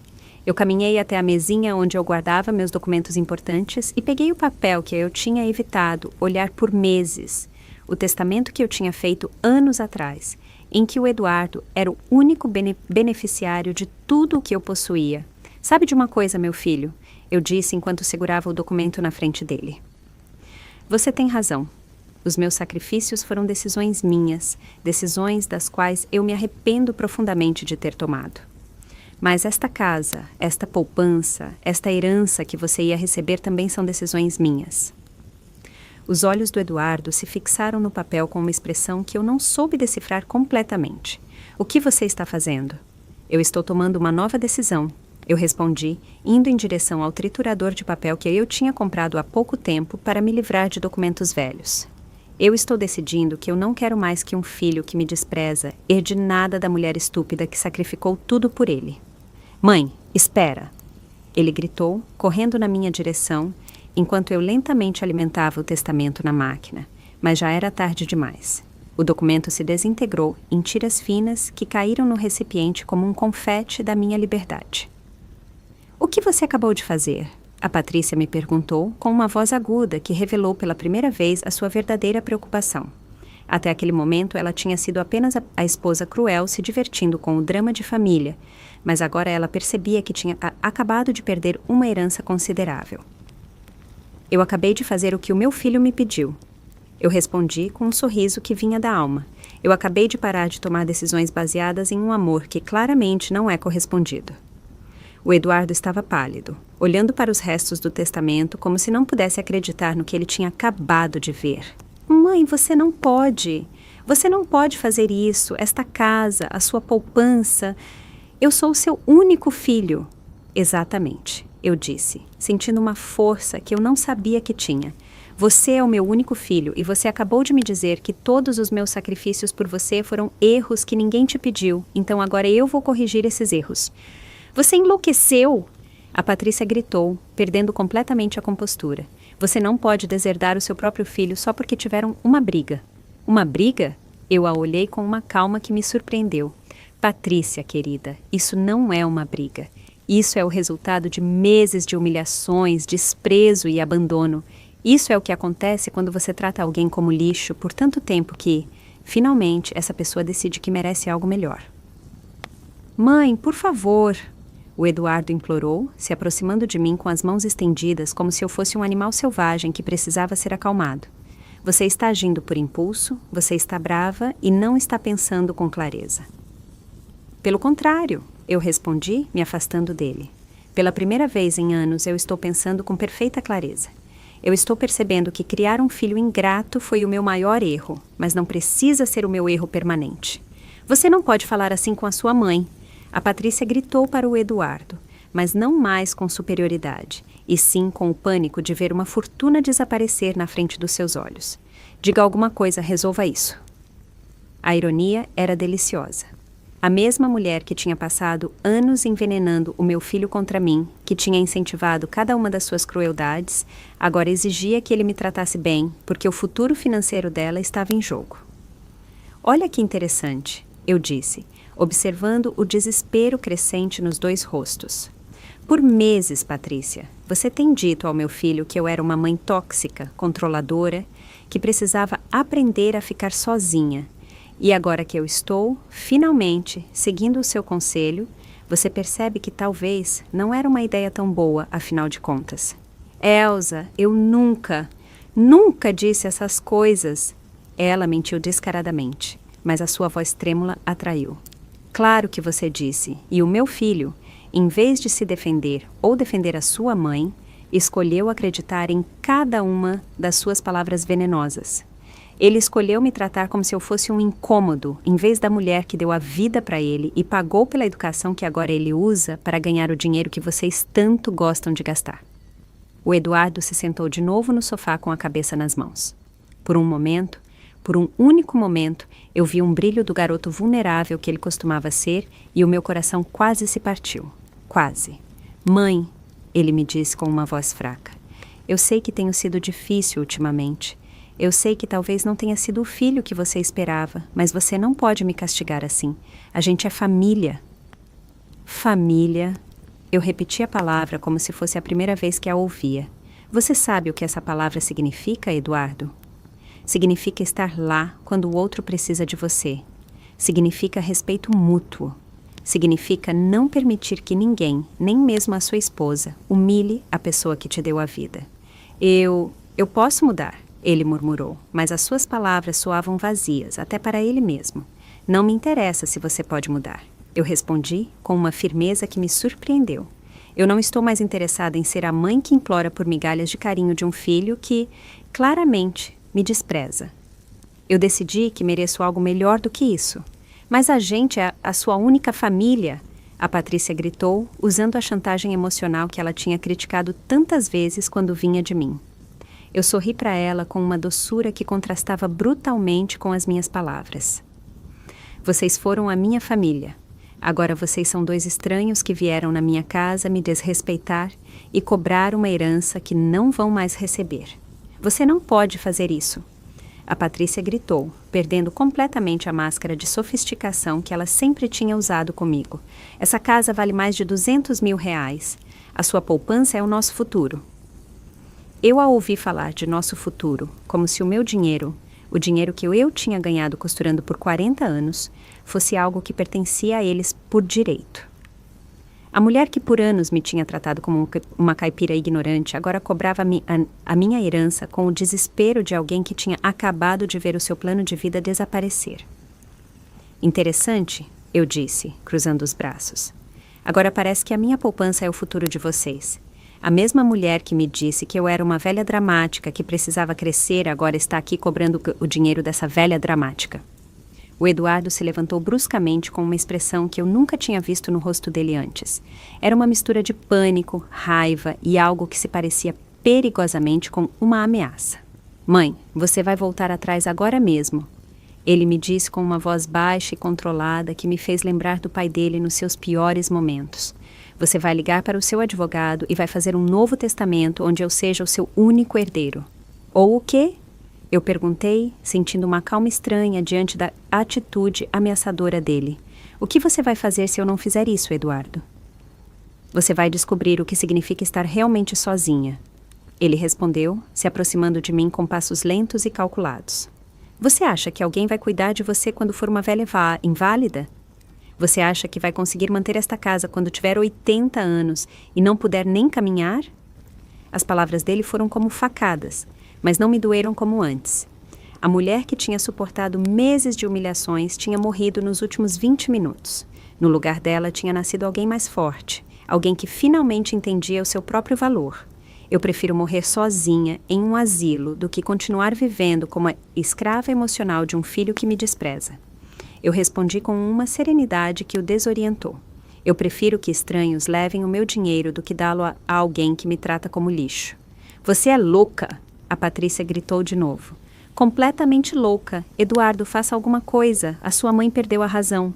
Eu caminhei até a mesinha onde eu guardava meus documentos importantes e peguei o papel que eu tinha evitado olhar por meses, o testamento que eu tinha feito anos atrás, em que o Eduardo era o único beneficiário de tudo o que eu possuía. Sabe de uma coisa, meu filho? Eu disse enquanto segurava o documento na frente dele. Você tem razão. Os meus sacrifícios foram decisões minhas, decisões das quais eu me arrependo profundamente de ter tomado. Mas esta casa, esta poupança, esta herança que você ia receber também são decisões minhas. Os olhos do Eduardo se fixaram no papel com uma expressão que eu não soube decifrar completamente. O que você está fazendo? Eu estou tomando uma nova decisão. Eu respondi, indo em direção ao triturador de papel que eu tinha comprado há pouco tempo para me livrar de documentos velhos. Eu estou decidindo que eu não quero mais que um filho que me despreza herde nada da mulher estúpida que sacrificou tudo por ele. Mãe, espera! Ele gritou, correndo na minha direção, enquanto eu lentamente alimentava o testamento na máquina, mas já era tarde demais. O documento se desintegrou em tiras finas que caíram no recipiente como um confete da minha liberdade. O que você acabou de fazer? A Patrícia me perguntou com uma voz aguda que revelou pela primeira vez a sua verdadeira preocupação. Até aquele momento ela tinha sido apenas a esposa cruel se divertindo com o drama de família, mas agora ela percebia que tinha acabado de perder uma herança considerável. Eu acabei de fazer o que o meu filho me pediu. Eu respondi com um sorriso que vinha da alma. Eu acabei de parar de tomar decisões baseadas em um amor que claramente não é correspondido. O Eduardo estava pálido, olhando para os restos do testamento como se não pudesse acreditar no que ele tinha acabado de ver. Mãe, você não pode. Você não pode fazer isso. Esta casa, a sua poupança. Eu sou o seu único filho. Exatamente, eu disse, sentindo uma força que eu não sabia que tinha. Você é o meu único filho e você acabou de me dizer que todos os meus sacrifícios por você foram erros que ninguém te pediu, então agora eu vou corrigir esses erros. Você enlouqueceu? A Patrícia gritou, perdendo completamente a compostura. Você não pode deserdar o seu próprio filho só porque tiveram uma briga. Uma briga? Eu a olhei com uma calma que me surpreendeu. Patrícia, querida, isso não é uma briga. Isso é o resultado de meses de humilhações, desprezo e abandono. Isso é o que acontece quando você trata alguém como lixo por tanto tempo que, finalmente, essa pessoa decide que merece algo melhor. Mãe, por favor... O Eduardo implorou, se aproximando de mim com as mãos estendidas como se eu fosse um animal selvagem que precisava ser acalmado. Você está agindo por impulso, você está brava e não está pensando com clareza. Pelo contrário, eu respondi, me afastando dele. Pela primeira vez em anos eu estou pensando com perfeita clareza. Eu estou percebendo que criar um filho ingrato foi o meu maior erro, mas não precisa ser o meu erro permanente. Você não pode falar assim com a sua mãe. A Patrícia gritou para o Eduardo, mas não mais com superioridade, e sim com o pânico de ver uma fortuna desaparecer na frente dos seus olhos. Diga alguma coisa, resolva isso. A ironia era deliciosa. A mesma mulher que tinha passado anos envenenando o meu filho contra mim, que tinha incentivado cada uma das suas crueldades, agora exigia que ele me tratasse bem, porque o futuro financeiro dela estava em jogo. Olha que interessante, eu disse, observando o desespero crescente nos dois rostos. Por meses, Patrícia, você tem dito ao meu filho que eu era uma mãe tóxica, controladora, que precisava aprender a ficar sozinha. E agora que eu estou, finalmente, seguindo o seu conselho, você percebe que talvez não era uma ideia tão boa, afinal de contas. Elsa, eu nunca disse essas coisas. Ela mentiu descaradamente, mas a sua voz trêmula atraiu. Claro que você disse, e o meu filho, em vez de se defender ou defender a sua mãe, escolheu acreditar em cada uma das suas palavras venenosas. Ele escolheu me tratar como se eu fosse um incômodo, em vez da mulher que deu a vida para ele e pagou pela educação que agora ele usa para ganhar o dinheiro que vocês tanto gostam de gastar. O Eduardo se sentou de novo no sofá com a cabeça nas mãos. Por um único momento, eu vi um brilho do garoto vulnerável que ele costumava ser e o meu coração quase se partiu. Quase. Mãe, ele me disse com uma voz fraca. Eu sei que tenho sido difícil ultimamente. Eu sei que talvez não tenha sido o filho que você esperava, mas você não pode me castigar assim. A gente é família. Família. Eu repeti a palavra como se fosse a primeira vez que a ouvia. Você sabe o que essa palavra significa, Eduardo? Significa estar lá quando o outro precisa de você. Significa respeito mútuo. Significa não permitir que ninguém, nem mesmo a sua esposa, humilhe a pessoa que te deu a vida. Eu posso mudar, ele murmurou, mas as suas palavras soavam vazias, até para ele mesmo. Não me interessa se você pode mudar. Eu respondi com uma firmeza que me surpreendeu. Eu não estou mais interessada em ser a mãe que implora por migalhas de carinho de um filho que, claramente, me despreza. Eu decidi que mereço algo melhor do que isso. Mas a gente é a sua única família, a Patrícia gritou, usando a chantagem emocional que ela tinha criticado tantas vezes quando vinha de mim. Eu sorri para ela com uma doçura que contrastava brutalmente com as minhas palavras. Vocês foram a minha família. Agora vocês são dois estranhos que vieram na minha casa me desrespeitar e cobrar uma herança que não vão mais receber. Você não pode fazer isso. A Patrícia gritou, perdendo completamente a máscara de sofisticação que ela sempre tinha usado comigo. Essa casa vale mais de R$200 mil. A sua poupança é o nosso futuro. Eu a ouvi falar de nosso futuro, como se o meu dinheiro, o dinheiro que eu tinha ganhado costurando por 40 anos, fosse algo que pertencia a eles por direito. A mulher que por anos me tinha tratado como uma caipira ignorante agora cobrava a minha herança com o desespero de alguém que tinha acabado de ver o seu plano de vida desaparecer. Interessante, eu disse, cruzando os braços. Agora parece que a minha poupança é o futuro de vocês. A mesma mulher que me disse que eu era uma velha dramática que precisava crescer agora está aqui cobrando o dinheiro dessa velha dramática. O Eduardo se levantou bruscamente com uma expressão que eu nunca tinha visto no rosto dele antes. Era uma mistura de pânico, raiva e algo que se parecia perigosamente com uma ameaça. Mãe, você vai voltar atrás agora mesmo. Ele me disse com uma voz baixa e controlada que me fez lembrar do pai dele nos seus piores momentos. Você vai ligar para o seu advogado e vai fazer um novo testamento onde eu seja o seu único herdeiro. Ou o quê? Eu perguntei, sentindo uma calma estranha diante da atitude ameaçadora dele. O que você vai fazer se eu não fizer isso, Eduardo? Você vai descobrir o que significa estar realmente sozinha. Ele respondeu, se aproximando de mim com passos lentos e calculados. Você acha que alguém vai cuidar de você quando for uma velha inválida? Você acha que vai conseguir manter esta casa quando tiver 80 anos e não puder nem caminhar? As palavras dele foram como facadas, mas não me doeram como antes. A mulher que tinha suportado meses de humilhações tinha morrido nos últimos 20 minutos. No lugar dela tinha nascido alguém mais forte, alguém que finalmente entendia o seu próprio valor. Eu prefiro morrer sozinha em um asilo do que continuar vivendo como a escrava emocional de um filho que me despreza. Eu respondi com uma serenidade que o desorientou. Eu prefiro que estranhos levem o meu dinheiro do que dá-lo a alguém que me trata como lixo. Você é louca! A Patrícia gritou de novo. Completamente louca. Eduardo, faça alguma coisa. A sua mãe perdeu a razão.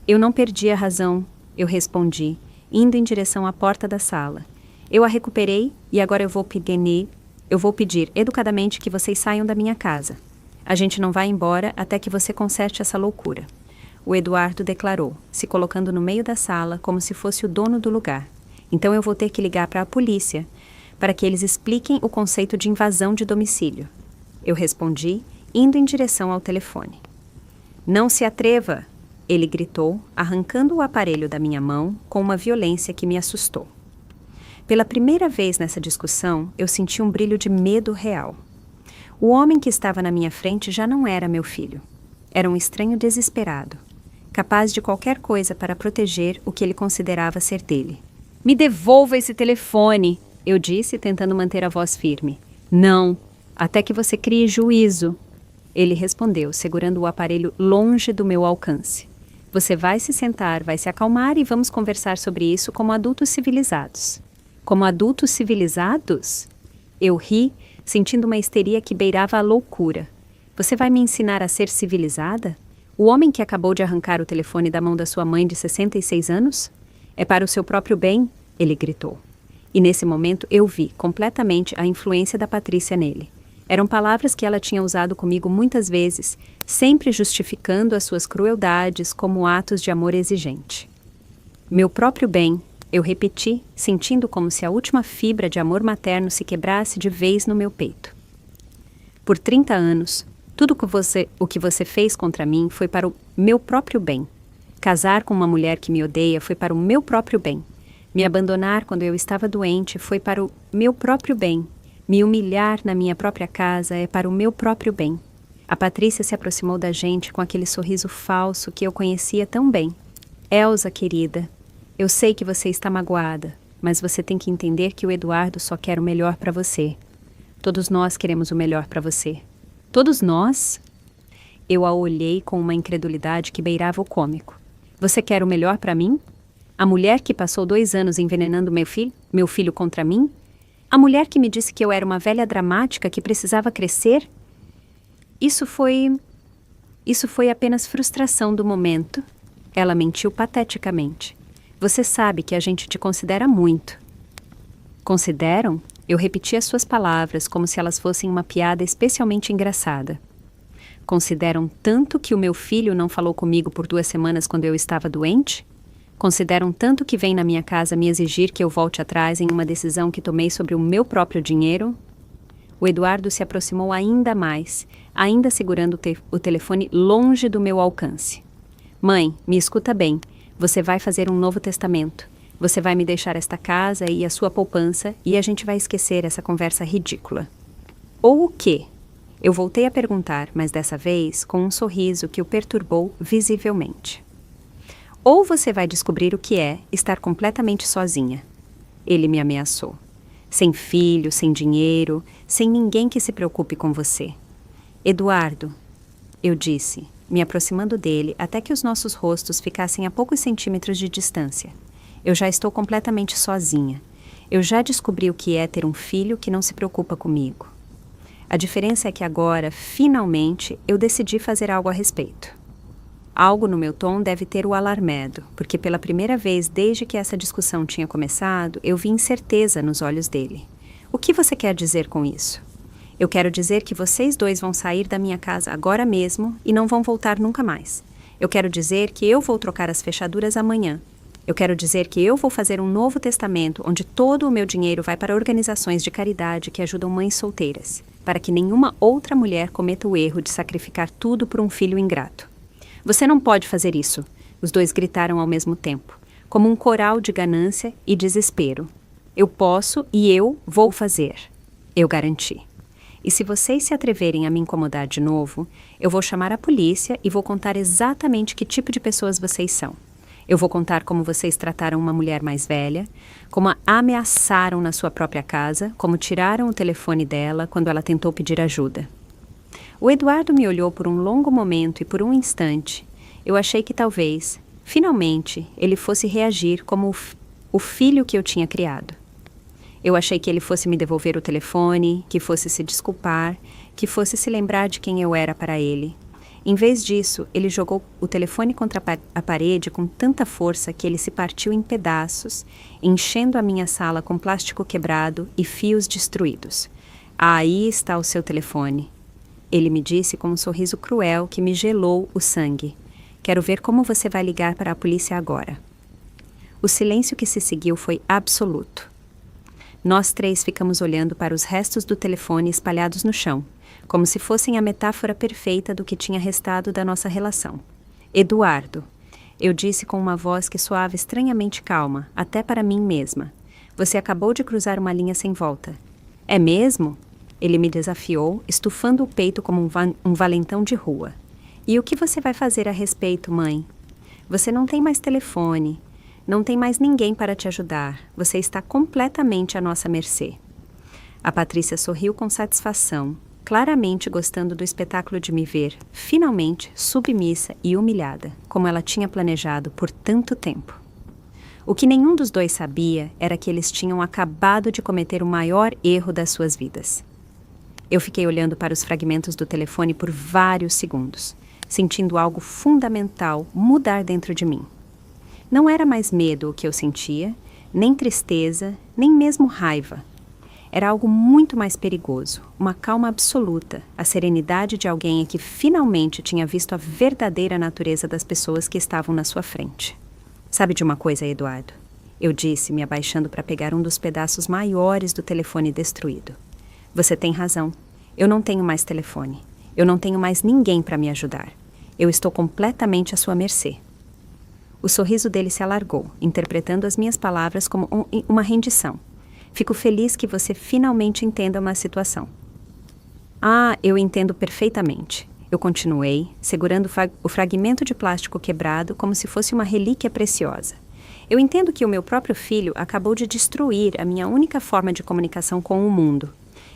Eu não perdi a razão, eu respondi, indo em direção à porta da sala. Eu a recuperei e agora eu vou pedir educadamente que vocês saiam da minha casa. A gente não vai embora até que você conserte essa loucura. O Eduardo declarou, se colocando no meio da sala como se fosse o dono do lugar. Então eu vou ter que ligar para a polícia, para que eles expliquem o conceito de invasão de domicílio. Eu respondi, indo em direção ao telefone. Não se atreva! Ele gritou, arrancando o aparelho da minha mão com uma violência que me assustou. Pela primeira vez nessa discussão, eu senti um brilho de medo real. O homem que estava na minha frente já não era meu filho. Era um estranho desesperado, capaz de qualquer coisa para proteger o que ele considerava ser dele. Me devolva esse telefone, eu disse, tentando manter a voz firme. Não, até que você crie juízo. Ele respondeu, segurando o aparelho longe do meu alcance. Você vai se sentar, vai se acalmar e vamos conversar sobre isso como adultos civilizados. Como adultos civilizados? Eu ri, sentindo uma histeria que beirava a loucura. Você vai me ensinar a ser civilizada? O homem que acabou de arrancar o telefone da mão da sua mãe de 66 anos? É para o seu próprio bem? Ele gritou. E nesse momento eu vi completamente a influência da Patrícia nele. Eram palavras que ela tinha usado comigo muitas vezes, sempre justificando as suas crueldades como atos de amor exigente. Meu próprio bem, eu repeti, sentindo como se a última fibra de amor materno se quebrasse de vez no meu peito. Por 30 anos, tudo o que você fez contra mim foi para o meu próprio bem. Casar com uma mulher que me odeia foi para o meu próprio bem. Me abandonar quando eu estava doente foi para o meu próprio bem. Me humilhar na minha própria casa é para o meu próprio bem. A Patrícia se aproximou da gente com aquele sorriso falso que eu conhecia tão bem. Elsa, querida, eu sei que você está magoada, mas você tem que entender que o Eduardo só quer o melhor para você. Todos nós queremos o melhor para você. Todos nós? Eu a olhei com uma incredulidade que beirava o cômico. Você quer o melhor para mim? A mulher que passou 2 anos envenenando meu filho contra mim? A mulher que me disse que eu era uma velha dramática que precisava crescer? Isso foi apenas frustração do momento. Ela mentiu pateticamente. Você sabe que a gente te considera muito. Consideram? Eu repeti as suas palavras como se elas fossem uma piada especialmente engraçada. Consideram tanto que o meu filho não falou comigo por 2 semanas quando eu estava doente? Consideram tanto que vem na minha casa me exigir que eu volte atrás em uma decisão que tomei sobre o meu próprio dinheiro? O Eduardo se aproximou ainda mais, ainda segurando o telefone longe do meu alcance. Mãe, me escuta bem. Você vai fazer um novo testamento. Você vai me deixar esta casa e a sua poupança e a gente vai esquecer essa conversa ridícula. Ou o quê? Eu voltei a perguntar, mas dessa vez com um sorriso que o perturbou visivelmente. Ou você vai descobrir o que é estar completamente sozinha. Ele me ameaçou. Sem filho, sem dinheiro, sem ninguém que se preocupe com você. Eduardo, eu disse, me aproximando dele até que os nossos rostos ficassem a poucos centímetros de distância. Eu já estou completamente sozinha. Eu já descobri o que é ter um filho que não se preocupa comigo. A diferença é que agora, finalmente, eu decidi fazer algo a respeito. Algo no meu tom deve ter o alarmado, porque pela primeira vez desde que essa discussão tinha começado, eu vi incerteza nos olhos dele. O que você quer dizer com isso? Eu quero dizer que vocês dois vão sair da minha casa agora mesmo e não vão voltar nunca mais. Eu quero dizer que eu vou trocar as fechaduras amanhã. Eu quero dizer que eu vou fazer um novo testamento onde todo o meu dinheiro vai para organizações de caridade que ajudam mães solteiras, para que nenhuma outra mulher cometa o erro de sacrificar tudo por um filho ingrato. Você não pode fazer isso, os dois gritaram ao mesmo tempo, como um coral de ganância e desespero. Eu posso e eu vou fazer, eu garanti. E se vocês se atreverem a me incomodar de novo, eu vou chamar a polícia e vou contar exatamente que tipo de pessoas vocês são. Eu vou contar como vocês trataram uma mulher mais velha, como a ameaçaram na sua própria casa, como tiraram o telefone dela quando ela tentou pedir ajuda. O Eduardo me olhou por um longo momento e por um instante, eu achei que talvez, finalmente, ele fosse reagir como o filho que eu tinha criado. Eu achei que ele fosse me devolver o telefone, que fosse se desculpar, que fosse se lembrar de quem eu era para ele. Em vez disso, ele jogou o telefone contra a parede com tanta força que ele se partiu em pedaços, enchendo a minha sala com plástico quebrado e fios destruídos. Aí está o seu telefone. Ele me disse com um sorriso cruel que me gelou o sangue. Quero ver como você vai ligar para a polícia agora. O silêncio que se seguiu foi absoluto. Nós três ficamos olhando para os restos do telefone espalhados no chão, como se fossem a metáfora perfeita do que tinha restado da nossa relação. Eduardo, eu disse com uma voz que soava estranhamente calma, até para mim mesma. Você acabou de cruzar uma linha sem volta. É mesmo? Ele me desafiou, estufando o peito como um valentão de rua. E o que você vai fazer a respeito, mãe? Você não tem mais telefone. Não tem mais ninguém para te ajudar. Você está completamente à nossa mercê. A Patrícia sorriu com satisfação. claramente gostando do espetáculo de me ver, finalmente, submissa e humilhada, como ela tinha planejado por tanto tempo. O que nenhum dos dois sabia era que eles tinham acabado de cometer o maior erro das suas vidas. Eu fiquei olhando para os fragmentos do telefone por vários segundos, sentindo algo fundamental mudar dentro de mim. Não era mais medo o que eu sentia, nem tristeza, nem mesmo raiva. Era algo muito mais perigoso, uma calma absoluta, a serenidade de alguém que finalmente tinha visto a verdadeira natureza das pessoas que estavam na sua frente. Sabe de uma coisa, Eduardo? Eu disse, me abaixando para pegar um dos pedaços maiores do telefone destruído. Você tem razão. Eu não tenho mais telefone. Eu não tenho mais ninguém para me ajudar. Eu estou completamente à sua mercê. O sorriso dele se alargou, interpretando as minhas palavras como uma rendição. Fico feliz que você finalmente entenda uma situação. Ah, eu entendo perfeitamente. Eu continuei, segurando o fragmento de plástico quebrado como se fosse uma relíquia preciosa. Eu entendo que o meu próprio filho acabou de destruir a minha única forma de comunicação com o mundo.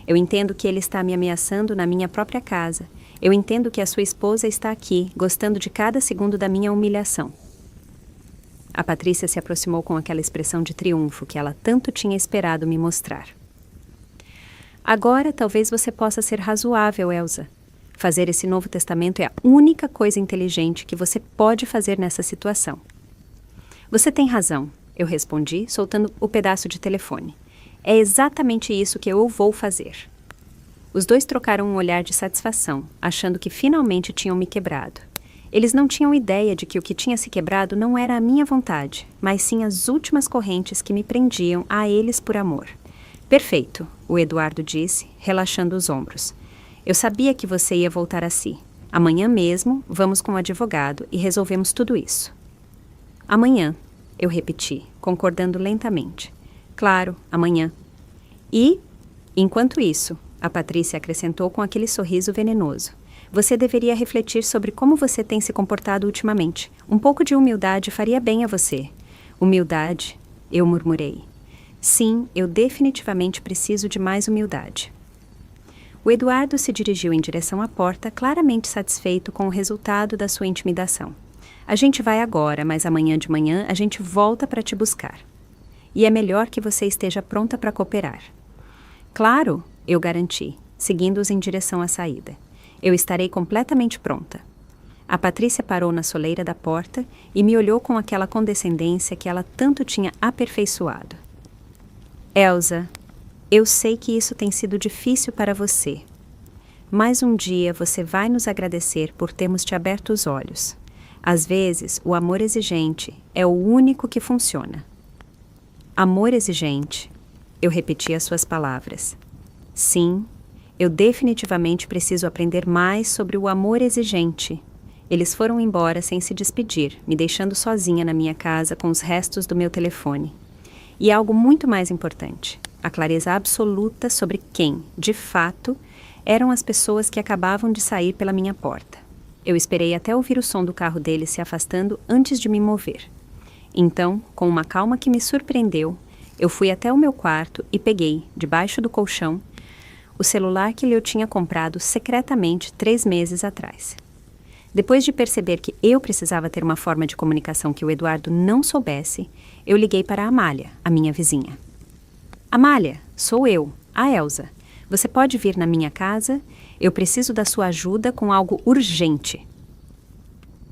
Eu entendo que ele está me ameaçando na minha própria casa. Eu entendo que a sua esposa está aqui, gostando de cada segundo da minha humilhação. A Patrícia se aproximou com aquela expressão de triunfo que ela tanto tinha esperado me mostrar. Agora talvez você possa ser razoável, Elsa. Fazer esse novo testamento é a única coisa inteligente que você pode fazer nessa situação. Você tem razão, eu respondi, soltando o pedaço de telefone. É exatamente isso que eu vou fazer. Os dois trocaram um olhar de satisfação, achando que finalmente tinham me quebrado. Eles não tinham ideia de que o que tinha se quebrado não era a minha vontade, mas sim as últimas correntes que me prendiam a eles por amor. Perfeito, o Eduardo disse, relaxando os ombros. Eu sabia que você ia voltar a si. Amanhã mesmo, vamos com o advogado e resolvemos tudo isso. Amanhã, eu repeti, concordando lentamente. Claro, amanhã. E, enquanto isso, a Patrícia acrescentou com aquele sorriso venenoso. Você deveria refletir sobre como você tem se comportado ultimamente. Um pouco de humildade faria bem a você. Humildade, eu murmurei. Sim, eu definitivamente preciso de mais humildade. O Eduardo se dirigiu em direção à porta, claramente satisfeito com o resultado da sua intimidação. A gente vai agora, mas amanhã de manhã a gente volta para te buscar. E é melhor que você esteja pronta para cooperar. Claro, eu garanti, seguindo-os em direção à saída. Eu estarei completamente pronta. A Patrícia parou na soleira da porta e me olhou com aquela condescendência que ela tanto tinha aperfeiçoado. Elsa, eu sei que isso tem sido difícil para você. Mas um dia você vai nos agradecer por termos te aberto os olhos. Às vezes, o amor exigente é o único que funciona. Amor exigente. Eu repeti as suas palavras. Sim, eu definitivamente preciso aprender mais sobre o amor exigente. Eles foram embora sem se despedir, me deixando sozinha na minha casa com os restos do meu telefone. E algo muito mais importante, a clareza absoluta sobre quem, de fato, eram as pessoas que acabavam de sair pela minha porta. Eu esperei até ouvir o som do carro deles se afastando antes de me mover. Então, com uma calma que me surpreendeu, eu fui até o meu quarto e peguei, debaixo do colchão, o celular que eu tinha comprado secretamente 3 meses atrás. Depois de perceber que eu precisava ter uma forma de comunicação que o Eduardo não soubesse, eu liguei para a Amália, a minha vizinha. Amália, sou eu, a Elsa. Você pode vir na minha casa? Eu preciso da sua ajuda com algo urgente.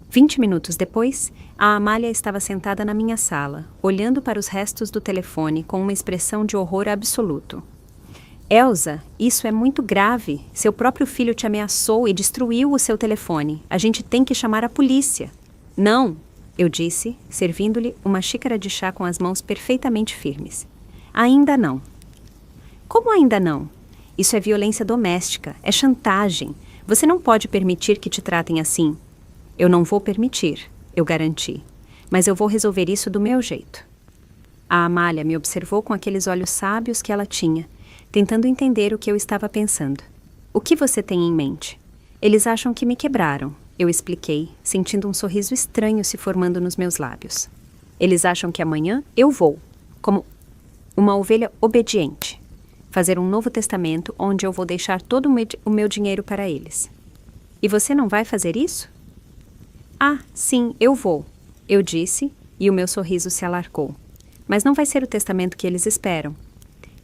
20 minutos depois, a Amália estava sentada na minha sala, olhando para os restos do telefone com uma expressão de horror absoluto. Elsa, isso é muito grave. Seu próprio filho te ameaçou e destruiu o seu telefone. A gente tem que chamar a polícia. Não, eu disse, servindo-lhe uma xícara de chá com as mãos perfeitamente firmes. Ainda não. Como ainda não? Isso é violência doméstica, é chantagem. Você não pode permitir que te tratem assim. Eu não vou permitir, eu garanti. Mas eu vou resolver isso do meu jeito. A Amália me observou com aqueles olhos sábios que ela tinha, tentando entender o que eu estava pensando. O que você tem em mente? Eles acham que me quebraram, eu expliquei, sentindo um sorriso estranho se formando nos meus lábios. Eles acham que amanhã eu vou, como uma ovelha obediente. fazer um novo testamento onde eu vou deixar todo o meu dinheiro para eles. E você não vai fazer isso? Ah, sim, eu vou, eu disse, e o meu sorriso se alargou. Mas não vai ser o testamento que eles esperam.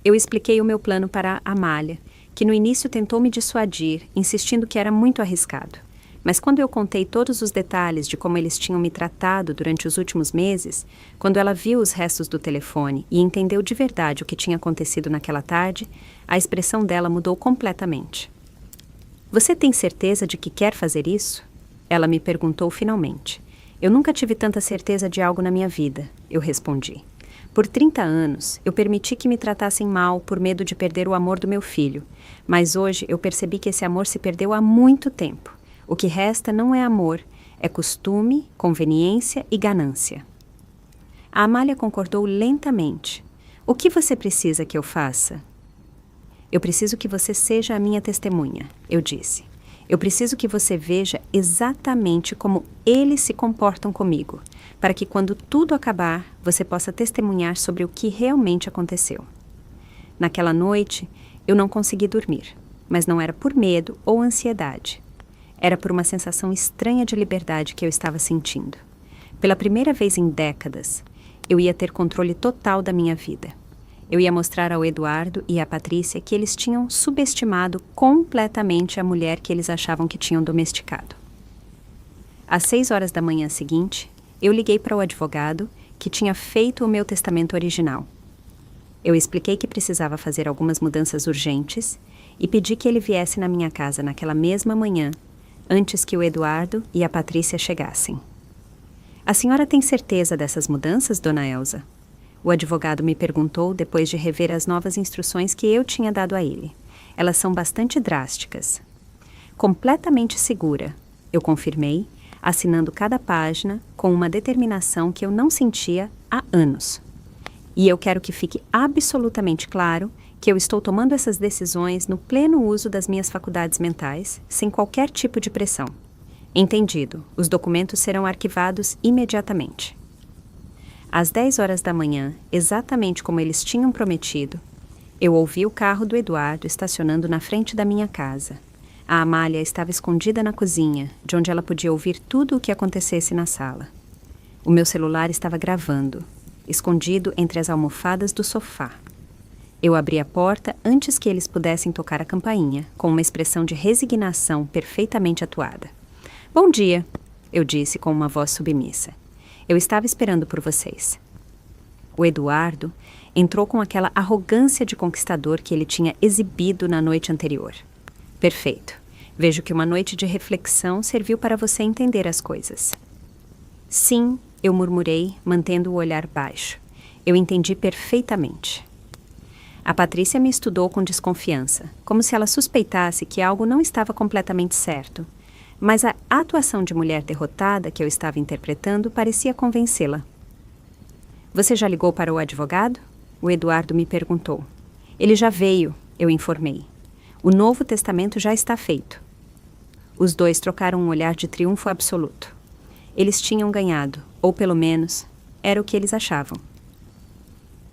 Eu expliquei o meu plano para a Amália, que no início tentou me dissuadir, insistindo que era muito arriscado. Mas quando eu contei todos os detalhes de como eles tinham me tratado durante os últimos meses, quando ela viu os restos do telefone e entendeu de verdade o que tinha acontecido naquela tarde, a expressão dela mudou completamente. Você tem certeza de que quer fazer isso? Ela me perguntou finalmente. Eu nunca tive tanta certeza de algo na minha vida, eu respondi. Por 30 anos, eu permiti que me tratassem mal por medo de perder o amor do meu filho, mas hoje eu percebi que esse amor se perdeu há muito tempo. O que resta não é amor, é costume, conveniência e ganância. A Amália concordou lentamente. O que você precisa que eu faça? Eu preciso que você seja a minha testemunha, eu disse. Eu preciso que você veja exatamente como eles se comportam comigo, para que quando tudo acabar, você possa testemunhar sobre o que realmente aconteceu. Naquela noite, eu não consegui dormir, mas não era por medo ou ansiedade. Era por uma sensação estranha de liberdade que eu estava sentindo. Pela primeira vez em décadas, eu ia ter controle total da minha vida. Eu ia mostrar ao Eduardo e à Patrícia que eles tinham subestimado completamente a mulher que eles achavam que tinham domesticado. Às 6 horas da manhã seguinte, eu liguei para o advogado que tinha feito o meu testamento original. Eu expliquei que precisava fazer algumas mudanças urgentes e pedi que ele viesse na minha casa naquela mesma manhã, antes que o Eduardo e a Patrícia chegassem. A senhora tem certeza dessas mudanças, dona Elsa? O advogado me perguntou depois de rever as novas instruções que eu tinha dado a ele. Elas são bastante drásticas. Completamente segura, eu confirmei, assinando cada página com uma determinação que eu não sentia há anos. E eu quero que fique absolutamente claro que eu estou tomando essas decisões no pleno uso das minhas faculdades mentais, sem qualquer tipo de pressão. Entendido, os documentos serão arquivados imediatamente. Às 10 horas da manhã, exatamente como eles tinham prometido, eu ouvi o carro do Eduardo estacionando na frente da minha casa. A Amália estava escondida na cozinha, de onde ela podia ouvir tudo o que acontecesse na sala. O meu celular estava gravando, escondido entre as almofadas do sofá. Eu abri a porta antes que eles pudessem tocar a campainha, com uma expressão de resignação perfeitamente atuada. Bom dia, eu disse com uma voz submissa. Eu estava esperando por vocês. O Eduardo entrou com aquela arrogância de conquistador que ele tinha exibido na noite anterior. Perfeito. Vejo que uma noite de reflexão serviu para você entender as coisas. Sim, eu murmurei, mantendo o olhar baixo. Eu entendi perfeitamente. A Patrícia me estudou com desconfiança, como se ela suspeitasse que algo não estava completamente certo. Mas a atuação de mulher derrotada que eu estava interpretando parecia convencê-la. Você já ligou para o advogado? O Eduardo me perguntou. Ele já veio, eu informei. O novo testamento já está feito. Os dois trocaram um olhar de triunfo absoluto. Eles tinham ganhado, ou pelo menos, era o que eles achavam.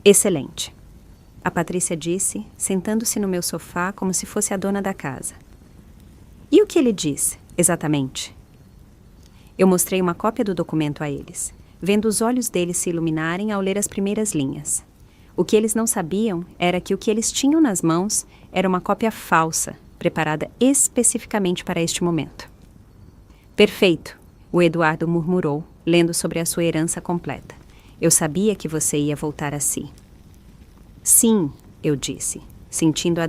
Excelente. A Patrícia disse, sentando-se no meu sofá como se fosse a dona da casa. E o que ele diz, exatamente? Eu mostrei uma cópia do documento a eles, vendo os olhos deles se iluminarem ao ler as primeiras linhas. O que eles não sabiam era que o que eles tinham nas mãos era uma cópia falsa, preparada especificamente para este momento. Perfeito, o Eduardo murmurou, lendo sobre a sua herança completa. Eu sabia que você ia voltar a si. Sim, eu disse, sentindo a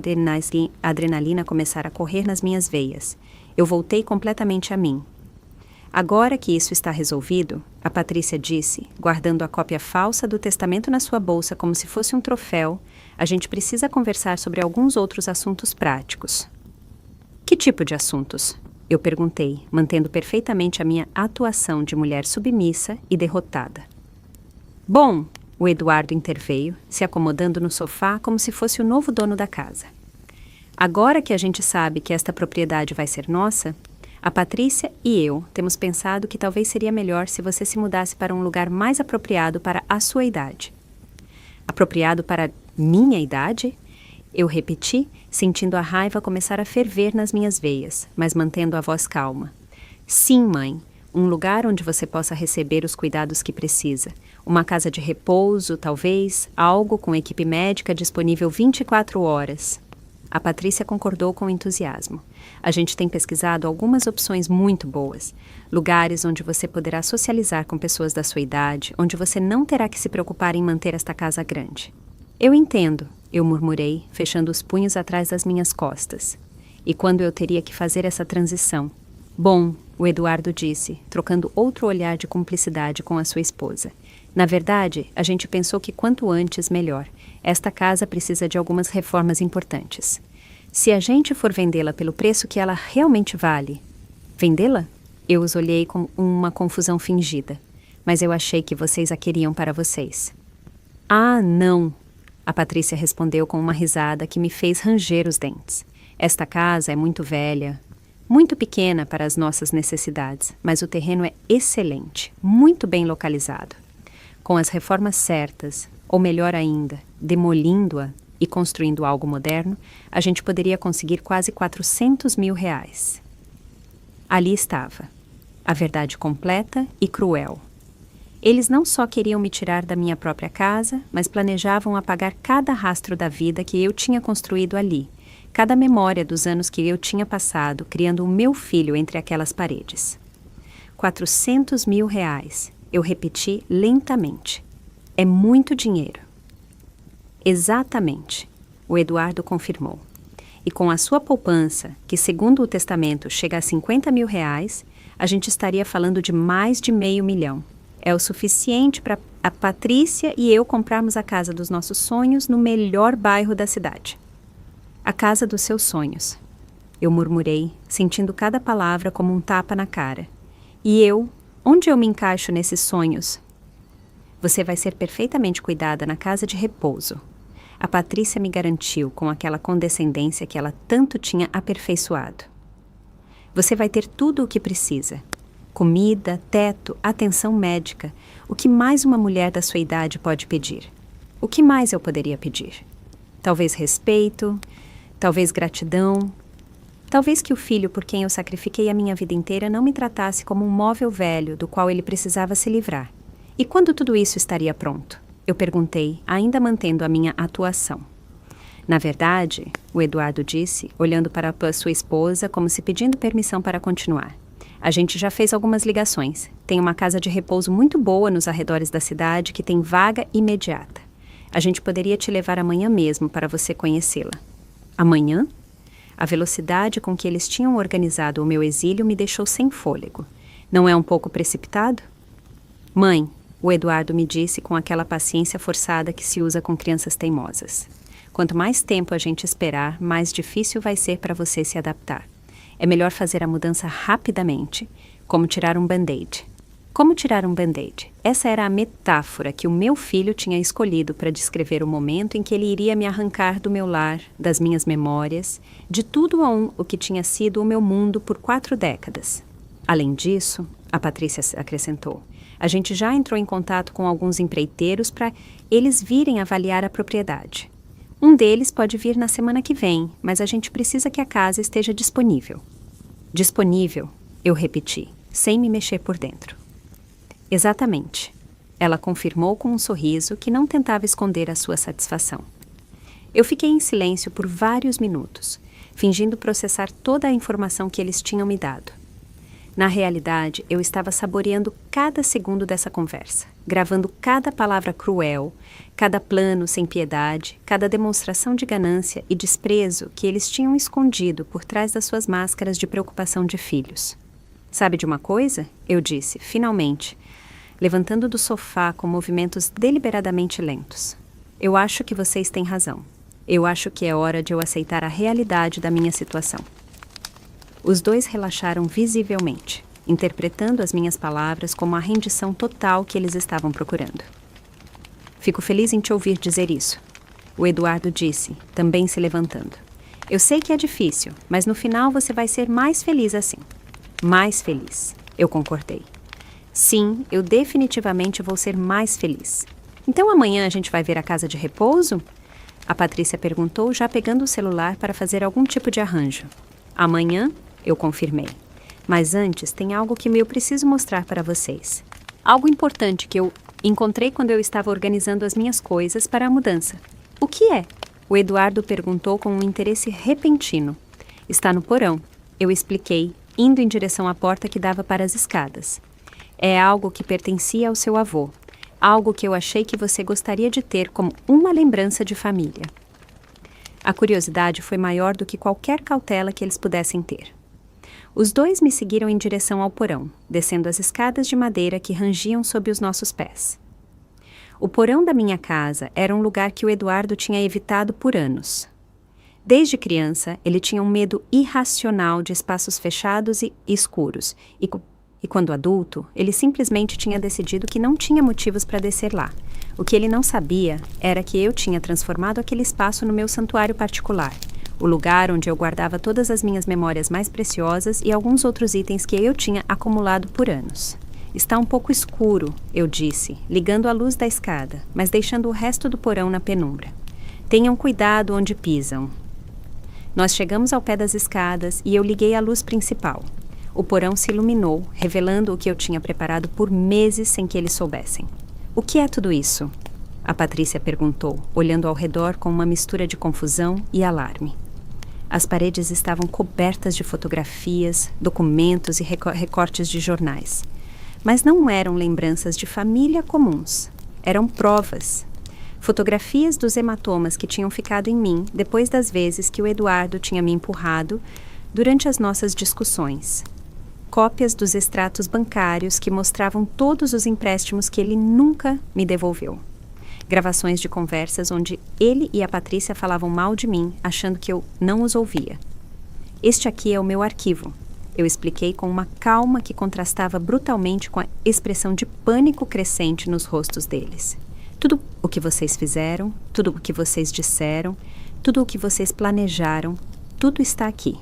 adrenalina começar a correr nas minhas veias. Eu voltei completamente a mim. Agora que isso está resolvido, a Patrícia disse, guardando a cópia falsa do testamento na sua bolsa como se fosse um troféu, a gente precisa conversar sobre alguns outros assuntos práticos. Que tipo de assuntos? Eu perguntei, mantendo perfeitamente a minha atuação de mulher submissa e derrotada. Bom, o Eduardo interveio, se acomodando no sofá como se fosse o novo dono da casa. Agora que a gente sabe que esta propriedade vai ser nossa, a Patrícia e eu temos pensado que talvez seria melhor se você se mudasse para um lugar mais apropriado para a sua idade. Apropriado para minha idade? Eu repeti, sentindo a raiva começar a ferver nas minhas veias, mas mantendo a voz calma. Sim, mãe, um lugar onde você possa receber os cuidados que precisa. Uma casa de repouso, talvez, algo com equipe médica disponível 24 horas. A Patrícia concordou com entusiasmo. A gente tem pesquisado algumas opções muito boas. Lugares onde você poderá socializar com pessoas da sua idade, onde você não terá que se preocupar em manter esta casa grande. Eu entendo, eu murmurei, fechando os punhos atrás das minhas costas. E quando eu teria que fazer essa transição? Bom, o Eduardo disse, trocando outro olhar de cumplicidade com a sua esposa. Na verdade, a gente pensou que quanto antes, melhor. Esta casa precisa de algumas reformas importantes. Se a gente for vendê-la pelo preço que ela realmente vale... Vendê-la? Eu os olhei com uma confusão fingida. Mas eu achei que vocês a queriam para vocês. Ah, não! A Patrícia respondeu com uma risada que me fez ranger os dentes. Esta casa é muito velha, muito pequena para as nossas necessidades, mas o terreno é excelente, muito bem localizado. Com as reformas certas, ou melhor ainda, demolindo-a e construindo algo moderno, a gente poderia conseguir quase 400 mil reais. Ali estava, a verdade completa e cruel. Eles não só queriam me tirar da minha própria casa, mas planejavam apagar cada rastro da vida que eu tinha construído ali, cada memória dos anos que eu tinha passado, criando o meu filho entre aquelas paredes. 400 mil reais, eu repeti lentamente. É muito dinheiro. Exatamente, o Eduardo confirmou. E com a sua poupança, que segundo o testamento chega a 50 mil reais, a gente estaria falando de mais de $500 mil. É o suficiente para a Patrícia e eu comprarmos a casa dos nossos sonhos no melhor bairro da cidade. A casa dos seus sonhos. Eu murmurei, sentindo cada palavra como um tapa na cara. E eu? Onde eu me encaixo nesses sonhos? Você vai ser perfeitamente cuidada na casa de repouso. A Patrícia me garantiu com aquela condescendência que ela tanto tinha aperfeiçoado. Você vai ter tudo o que precisa. Comida, teto, atenção médica. O que mais uma mulher da sua idade pode pedir? O que mais eu poderia pedir? Talvez respeito, talvez gratidão. Talvez que o filho por quem eu sacrifiquei a minha vida inteira não me tratasse como um móvel velho do qual ele precisava se livrar. E quando tudo isso estaria pronto? Eu perguntei, ainda mantendo a minha atuação. Na verdade, o Eduardo disse, olhando para a sua esposa como se pedindo permissão para continuar. A gente já fez algumas ligações. Tem uma casa de repouso muito boa nos arredores da cidade que tem vaga imediata. A gente poderia te levar amanhã mesmo para você conhecê-la. Amanhã? A velocidade com que eles tinham organizado o meu exílio me deixou sem fôlego. Não é um pouco precipitado? Mãe, o Eduardo me disse com aquela paciência forçada que se usa com crianças teimosas. Quanto mais tempo a gente esperar, mais difícil vai ser para você se adaptar. É melhor fazer a mudança rapidamente, como tirar um band-aid. Como tirar um band-aid? Essa era a metáfora que o meu filho tinha escolhido para descrever o momento em que ele iria me arrancar do meu lar, das minhas memórias, de tudo o que tinha sido o meu mundo por 4 décadas. Além disso, a Patrícia acrescentou, a gente já entrou em contato com alguns empreiteiros para eles virem avaliar a propriedade. Um deles pode vir na semana que vem, mas a gente precisa que a casa esteja disponível. Disponível, eu repeti, sem me mexer por dentro. Exatamente. Ela confirmou com um sorriso que não tentava esconder a sua satisfação. Eu fiquei em silêncio por vários minutos, fingindo processar toda a informação que eles tinham me dado. Na realidade, eu estava saboreando cada segundo dessa conversa, gravando cada palavra cruel, cada plano sem piedade, cada demonstração de ganância e desprezo que eles tinham escondido por trás das suas máscaras de preocupação de filhos. Sabe de uma coisa? Eu disse, finalmente, levantando do sofá com movimentos deliberadamente lentos. Eu acho que vocês têm razão. Eu acho que é hora de eu aceitar a realidade da minha situação. Os dois relaxaram visivelmente, interpretando as minhas palavras como a rendição total que eles estavam procurando. Fico feliz em te ouvir dizer isso, o Eduardo disse, também se levantando. Eu sei que é difícil, mas no final você vai ser mais feliz assim. Mais feliz, eu concordei. Sim, eu definitivamente vou ser mais feliz. Então amanhã a gente vai ver a casa de repouso? A Patrícia perguntou, já pegando o celular para fazer algum tipo de arranjo. Amanhã, eu confirmei. Mas antes, tem algo que eu preciso mostrar para vocês. Algo importante que eu encontrei quando eu estava organizando as minhas coisas para a mudança. O que é? O Eduardo perguntou com um interesse repentino. Está no porão. Eu expliquei, indo em direção à porta que dava para as escadas. É algo que pertencia ao seu avô. Algo que eu achei que você gostaria de ter como uma lembrança de família. A curiosidade foi maior do que qualquer cautela que eles pudessem ter. Os dois me seguiram em direção ao porão, descendo as escadas de madeira que rangiam sob os nossos pés. O porão da minha casa era um lugar que o Eduardo tinha evitado por anos. Desde criança, ele tinha um medo irracional de espaços fechados e escuros, e quando adulto, ele simplesmente tinha decidido que não tinha motivos para descer lá. O que ele não sabia era que eu tinha transformado aquele espaço no meu santuário particular, o lugar onde eu guardava todas as minhas memórias mais preciosas e alguns outros itens que eu tinha acumulado por anos. Está um pouco escuro, eu disse, ligando a luz da escada, mas deixando o resto do porão na penumbra. Tenham cuidado onde pisam. Nós chegamos ao pé das escadas e eu liguei a luz principal. O porão se iluminou, revelando o que eu tinha preparado por meses sem que eles soubessem. O que é tudo isso? A Patrícia perguntou, olhando ao redor com uma mistura de confusão e alarme. As paredes estavam cobertas de fotografias, documentos e recortes de jornais. Mas não eram lembranças de família comuns. Eram provas. Fotografias dos hematomas que tinham ficado em mim depois das vezes que o Eduardo tinha me empurrado durante as nossas discussões. Cópias dos extratos bancários que mostravam todos os empréstimos que ele nunca me devolveu. Gravações de conversas onde ele e a Patrícia falavam mal de mim, achando que eu não os ouvia. Este aqui é o meu arquivo, eu expliquei com uma calma que contrastava brutalmente com a expressão de pânico crescente nos rostos deles. Tudo o que vocês fizeram, tudo o que vocês disseram, tudo o que vocês planejaram, tudo está aqui.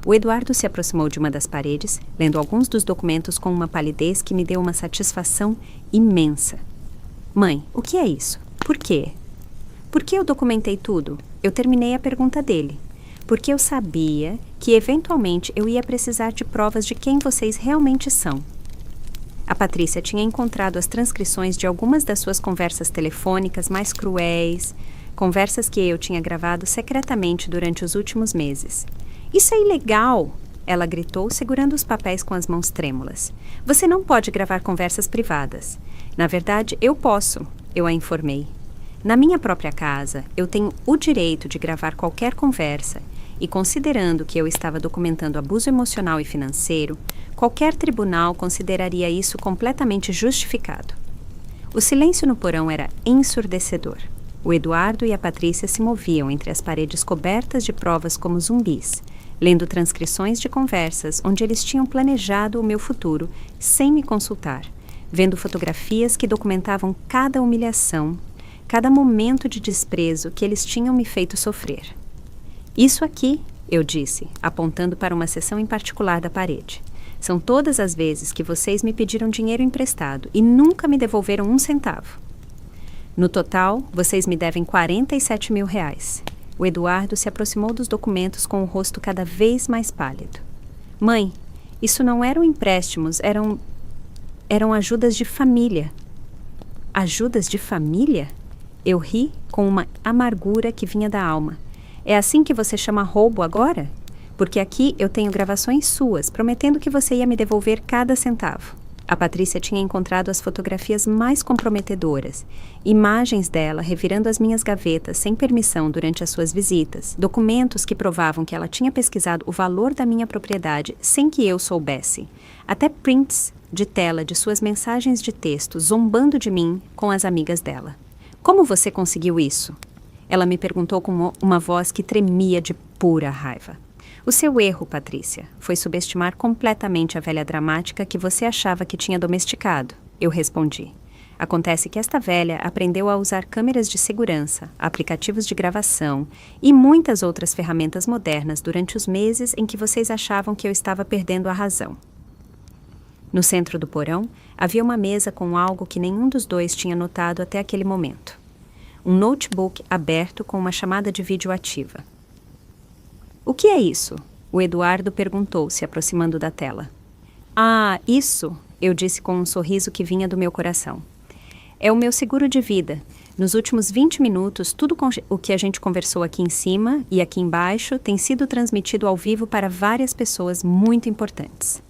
O Eduardo se aproximou de uma das paredes, lendo alguns dos documentos com uma palidez que me deu uma satisfação imensa. Mãe, o que é isso? Por quê? Por que eu documentei tudo? Eu terminei a pergunta dele. Porque eu sabia que, eventualmente, eu ia precisar de provas de quem vocês realmente são. A Patrícia tinha encontrado as transcrições de algumas das suas conversas telefônicas mais cruéis, conversas que eu tinha gravado secretamente durante os últimos meses. Isso é ilegal! Ela gritou, segurando os papéis com as mãos trêmulas. Você não pode gravar conversas privadas. Na verdade, eu posso, eu a informei. Na minha própria casa, eu tenho o direito de gravar qualquer conversa e, considerando que eu estava documentando abuso emocional e financeiro, qualquer tribunal consideraria isso completamente justificado. O silêncio no porão era ensurdecedor. O Eduardo e a Patrícia se moviam entre as paredes cobertas de provas como zumbis, lendo transcrições de conversas onde eles tinham planejado o meu futuro sem me consultar, vendo fotografias que documentavam cada humilhação, cada momento de desprezo que eles tinham me feito sofrer. Isso aqui, eu disse, apontando para uma seção em particular da parede. São todas as vezes que vocês me pediram dinheiro emprestado e nunca me devolveram um centavo. No total, vocês me devem R$47 mil. O Eduardo se aproximou dos documentos com o rosto cada vez mais pálido. Mãe, isso não eram empréstimos, eram ajudas de família. Ajudas de família? Eu ri com uma amargura que vinha da alma. É assim que você chama roubo agora? Porque aqui eu tenho gravações suas, prometendo que você ia me devolver cada centavo. A Patrícia tinha encontrado as fotografias mais comprometedoras, imagens dela revirando as minhas gavetas sem permissão durante as suas visitas, documentos que provavam que ela tinha pesquisado o valor da minha propriedade sem que eu soubesse, até prints de tela de suas mensagens de texto zombando de mim com as amigas dela. Como você conseguiu isso? Ela me perguntou com uma voz que tremia de pura raiva. O seu erro, Patrícia, foi subestimar completamente a velha dramática que você achava que tinha domesticado, eu respondi. Acontece que esta velha aprendeu a usar câmeras de segurança, aplicativos de gravação e muitas outras ferramentas modernas durante os meses em que vocês achavam que eu estava perdendo a razão. No centro do porão, havia uma mesa com algo que nenhum dos dois tinha notado até aquele momento. um notebook aberto com uma chamada de vídeo ativa. O que é isso? O Eduardo perguntou, se aproximando da tela. Ah, isso, eu disse com um sorriso que vinha do meu coração. É o meu seguro de vida. Nos últimos 20 minutos, tudo o que a gente conversou aqui em cima e aqui embaixo tem sido transmitido ao vivo para várias pessoas muito importantes.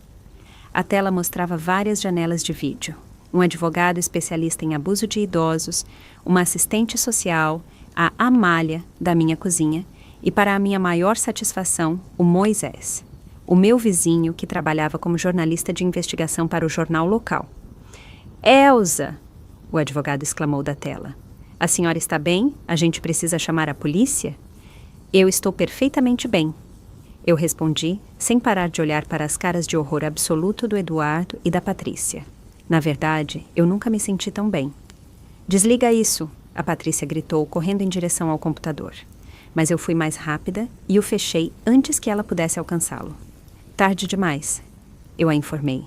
A tela mostrava várias janelas de vídeo. Um advogado especialista em abuso de idosos, uma assistente social, a Amália, da minha cozinha, e para a minha maior satisfação, o Moisés, o meu vizinho que trabalhava como jornalista de investigação para o jornal local. Elsa! O advogado exclamou da tela. A senhora está bem? A gente precisa chamar a polícia? Eu estou perfeitamente bem. Eu respondi, sem parar de olhar para as caras de horror absoluto do Eduardo e da Patrícia. Na verdade, eu nunca me senti tão bem. Desliga isso, a Patrícia gritou, correndo em direção ao computador. Mas eu fui mais rápida e o fechei antes que ela pudesse alcançá-lo. Tarde demais, eu a informei.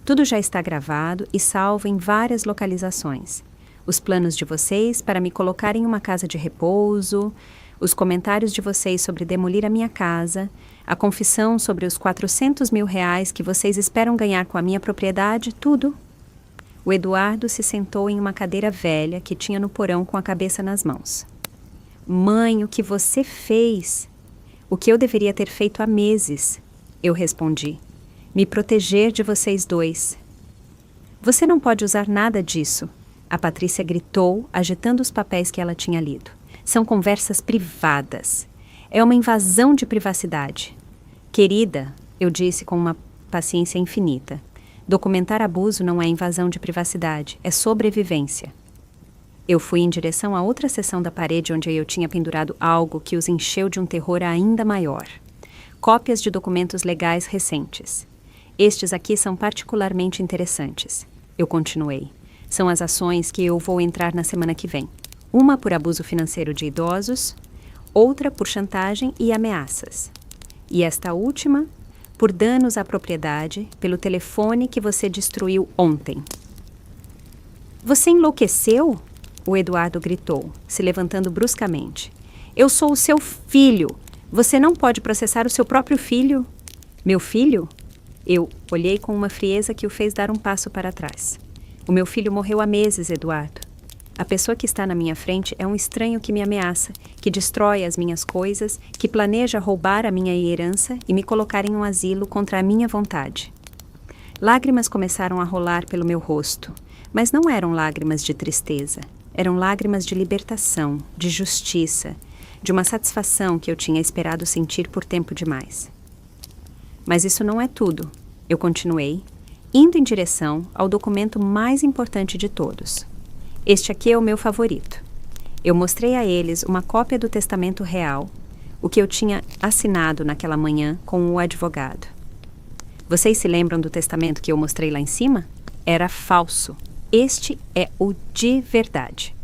Tudo já está gravado e salvo em várias localizações. Os planos de vocês para me colocar em uma casa de repouso, os comentários de vocês sobre demolir a minha casa, a confissão sobre os 400 mil reais que vocês esperam ganhar com a minha propriedade, tudo. O Eduardo se sentou em uma cadeira velha que tinha no porão com a cabeça nas mãos. Mãe, o que você fez? O que eu deveria ter feito há meses, eu respondi. Me proteger de vocês dois. Você não pode usar nada disso, a Patrícia gritou, agitando os papéis que ela tinha lido. São conversas privadas. É uma invasão de privacidade. Querida, eu disse com uma paciência infinita, documentar abuso não é invasão de privacidade, é sobrevivência. Eu fui em direção a outra seção da parede onde eu tinha pendurado algo que os encheu de um terror ainda maior. Cópias de documentos legais recentes. Estes aqui são particularmente interessantes. Eu continuei. São as ações que eu vou entrar na semana que vem. Uma por abuso financeiro de idosos, outra por chantagem e ameaças. E esta última, por danos à propriedade, pelo telefone que você destruiu ontem. Você enlouqueceu? O Eduardo gritou, se levantando bruscamente. Eu sou o seu filho. Você não pode processar o seu próprio filho? Meu filho? Eu olhei com uma frieza que o fez dar um passo para trás. O meu filho morreu há meses, Eduardo. A pessoa que está na minha frente é um estranho que me ameaça, que destrói as minhas coisas, que planeja roubar a minha herança e me colocar em um asilo contra a minha vontade. Lágrimas começaram a rolar pelo meu rosto, mas não eram lágrimas de tristeza. Eram lágrimas de libertação, de justiça, de uma satisfação que eu tinha esperado sentir por tempo demais. Mas isso não é tudo, eu continuei, indo em direção ao documento mais importante de todos. Este aqui é o meu favorito. Eu mostrei a eles uma cópia do testamento real, o que eu tinha assinado naquela manhã com o advogado. Vocês se lembram do testamento que eu mostrei lá em cima? Era falso. Este é o de verdade.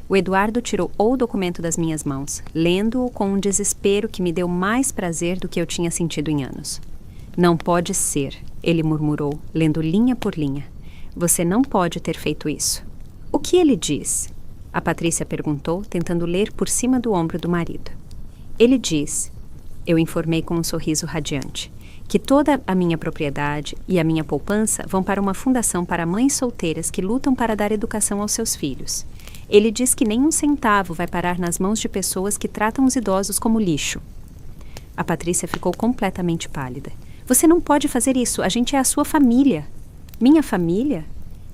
O Eduardo tirou o documento das minhas mãos, lendo-o com um desespero que me deu mais prazer do que eu tinha sentido em anos. Não pode ser, ele murmurou, lendo linha por linha. Você não pode ter feito isso. O que ele diz? A Patrícia perguntou, tentando ler por cima do ombro do marido. Ele diz, eu informei com um sorriso radiante, que toda a minha propriedade e a minha poupança vão para uma fundação para mães solteiras que lutam para dar educação aos seus filhos. Ele diz que nem um centavo vai parar nas mãos de pessoas que tratam os idosos como lixo. A Patrícia ficou completamente pálida. Você não pode fazer isso, a gente é a sua família. Minha família?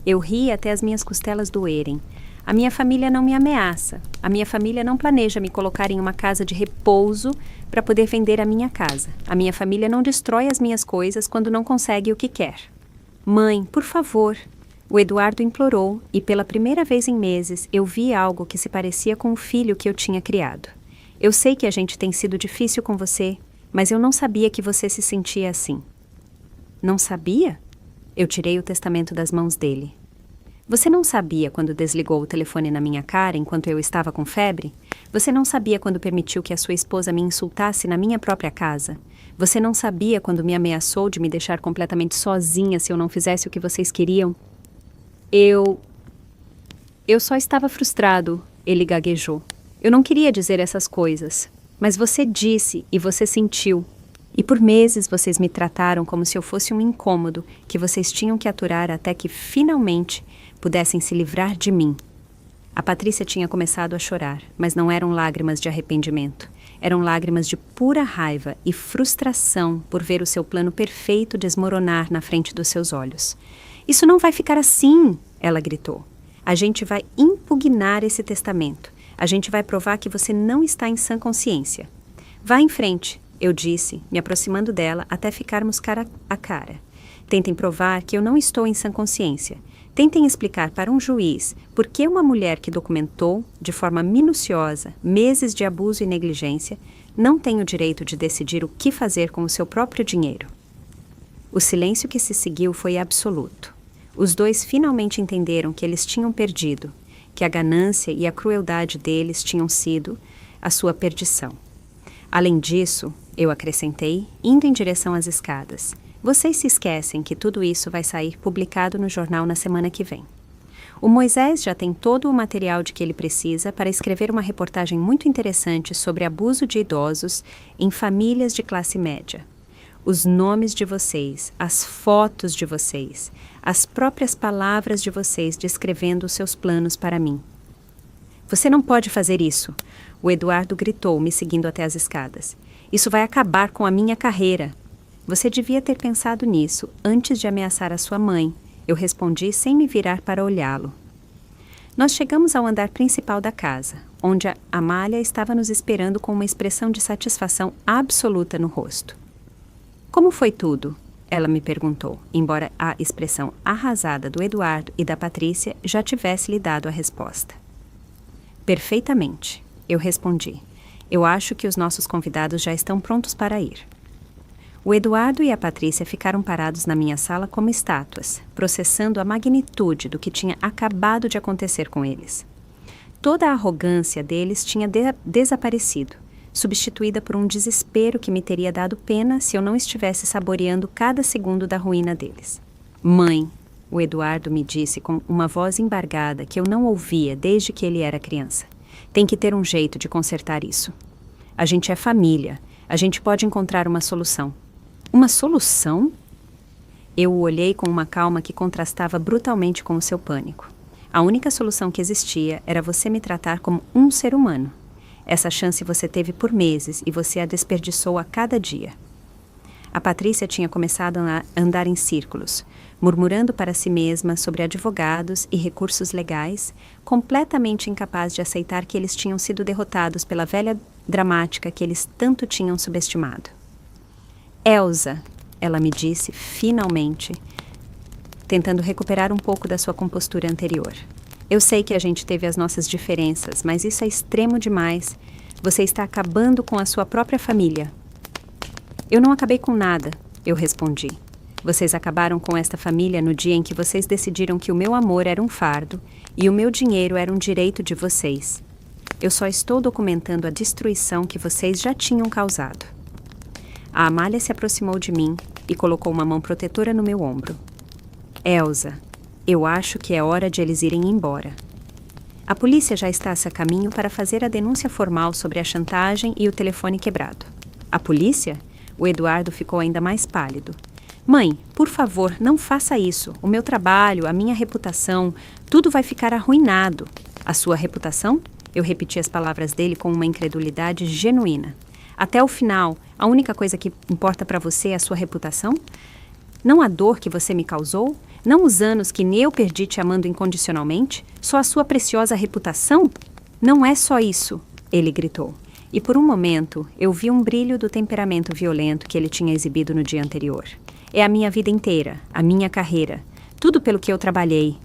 Eu ri até as minhas costelas doerem. A minha família não me ameaça. A minha família não planeja me colocar em uma casa de repouso para poder vender a minha casa. A minha família não destrói as minhas coisas quando não consegue o que quer. Mãe, por favor. O Eduardo implorou e pela primeira vez em meses eu vi algo que se parecia com o filho que eu tinha criado. Eu sei que a gente tem sido difícil com você, mas eu não sabia que você se sentia assim. Não sabia? Eu tirei o testamento das mãos dele. Você não sabia quando desligou o telefone na minha cara enquanto eu estava com febre? Você não sabia quando permitiu que a sua esposa me insultasse na minha própria casa? Você não sabia quando me ameaçou de me deixar completamente sozinha se eu não fizesse o que vocês queriam? Eu só estava frustrado, Ele gaguejou. Eu não queria dizer essas coisas, mas você disse e você sentiu. E por meses vocês me trataram como se eu fosse um incômodo que vocês tinham que aturar até que, finalmente, pudessem se livrar de mim. A Patrícia tinha começado a chorar, mas não eram lágrimas de arrependimento. Eram lágrimas de pura raiva e frustração por ver o seu plano perfeito desmoronar na frente dos seus olhos. Isso não vai ficar assim, ela gritou. A gente vai impugnar esse testamento. A gente vai provar que você não está em sã consciência. Vá em frente, eu disse, me aproximando dela até ficarmos cara a cara. Tentem provar que eu não estou em sã consciência. Tentem explicar para um juiz por que uma mulher que documentou, de forma minuciosa, meses de abuso e negligência, não tem o direito de decidir o que fazer com o seu próprio dinheiro. O silêncio que se seguiu foi absoluto. Os dois finalmente entenderam que eles tinham perdido, que a ganância e a crueldade deles tinham sido a sua perdição. Além disso, eu acrescentei, indo em direção às escadas, vocês se esquecem que tudo isso vai sair publicado no jornal na semana que vem. O Moisés já tem todo o material de que ele precisa para escrever uma reportagem muito interessante sobre abuso de idosos em famílias de classe média. Os nomes de vocês, as fotos de vocês, as próprias palavras de vocês descrevendo os seus planos para mim. Você não pode fazer isso, o Eduardo gritou, me seguindo até as escadas. Isso vai acabar com a minha carreira. Você devia ter pensado nisso antes de ameaçar a sua mãe, eu respondi sem me virar para olhá-lo. Nós chegamos ao andar principal da casa, onde a Amália estava nos esperando com uma expressão de satisfação absoluta no rosto. Como foi tudo? Ela me perguntou, embora a expressão arrasada do Eduardo e da Patrícia já tivesse lhe dado a resposta. Perfeitamente, eu respondi. Eu acho que os nossos convidados já estão prontos para ir. O Eduardo e a Patrícia ficaram parados na minha sala como estátuas, processando a magnitude do que tinha acabado de acontecer com eles. Toda a arrogância deles tinha desaparecido, substituída por um desespero que me teria dado pena se eu não estivesse saboreando cada segundo da ruína deles. Mãe, o Eduardo me disse com uma voz embargada que eu não ouvia desde que ele era criança. Tem que ter um jeito de consertar isso. A gente é família. A gente pode encontrar uma solução. Uma solução? Eu o olhei com uma calma que contrastava brutalmente com o seu pânico. A única solução que existia era você me tratar como um ser humano. Essa chance você teve por meses e você a desperdiçou a cada dia. A Patrícia tinha começado a andar em círculos, murmurando para si mesma sobre advogados e recursos legais, completamente incapaz de aceitar que eles tinham sido derrotados pela velha dramática que eles tanto tinham subestimado. Elsa, ela me disse, finalmente, tentando recuperar um pouco da sua compostura anterior. Eu sei que a gente teve as nossas diferenças, mas isso é extremo demais. Você está acabando com a sua própria família. Eu não acabei com nada, eu respondi. Vocês acabaram com esta família no dia em que vocês decidiram que o meu amor era um fardo e o meu dinheiro era um direito de vocês. Eu só estou documentando a destruição que vocês já tinham causado. A Amália se aproximou de mim e colocou uma mão protetora no meu ombro. Elsa, eu acho que é hora de eles irem embora. A polícia já está a caminho para fazer a denúncia formal sobre a chantagem e o telefone quebrado. A polícia? O Eduardo ficou ainda mais pálido. Mãe, por favor, não faça isso. O meu trabalho, a minha reputação, tudo vai ficar arruinado. A sua reputação? Eu repeti as palavras dele com uma incredulidade genuína. Até o final, a única coisa que importa para você é a sua reputação? Não a dor que você me causou? Não os anos que eu perdi te amando incondicionalmente? Só a sua preciosa reputação? Não é só isso, ele gritou. E por um momento, eu vi um brilho do temperamento violento que ele tinha exibido no dia anterior. É a minha vida inteira, a minha carreira, tudo pelo que eu trabalhei,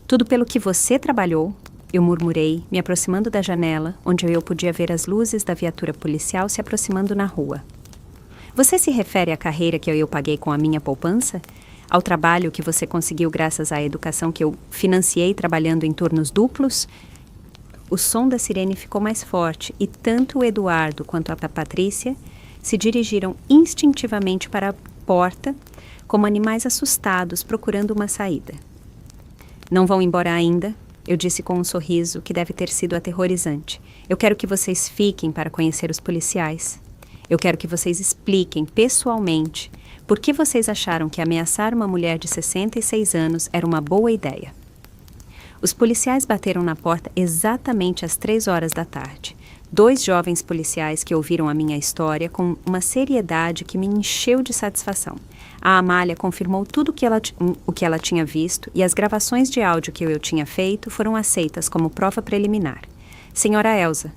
tudo pelo que você trabalhou. Eu murmurei, me aproximando da janela, onde eu podia ver as luzes da viatura policial se aproximando na rua. Você se refere à carreira que eu paguei com a minha poupança? Ao trabalho que você conseguiu graças à educação que eu financiei trabalhando em turnos duplos? O som da sirene ficou mais forte e tanto o Eduardo quanto a Patrícia se dirigiram instintivamente para a porta, como animais assustados procurando uma saída. Não vão embora ainda? eu disse com um sorriso que deve ter sido aterrorizante. Eu quero que vocês fiquem para conhecer os policiais. Eu quero que vocês expliquem pessoalmente por que vocês acharam que ameaçar uma mulher de 66 anos era uma boa ideia. Os policiais bateram na porta exatamente às 3 horas da tarde. 2 jovens policiais que ouviram a minha história com uma seriedade que me encheu de satisfação. A Amália confirmou tudo o que ela tinha visto e as gravações de áudio que eu tinha feito foram aceitas como prova preliminar. Senhora Elsa,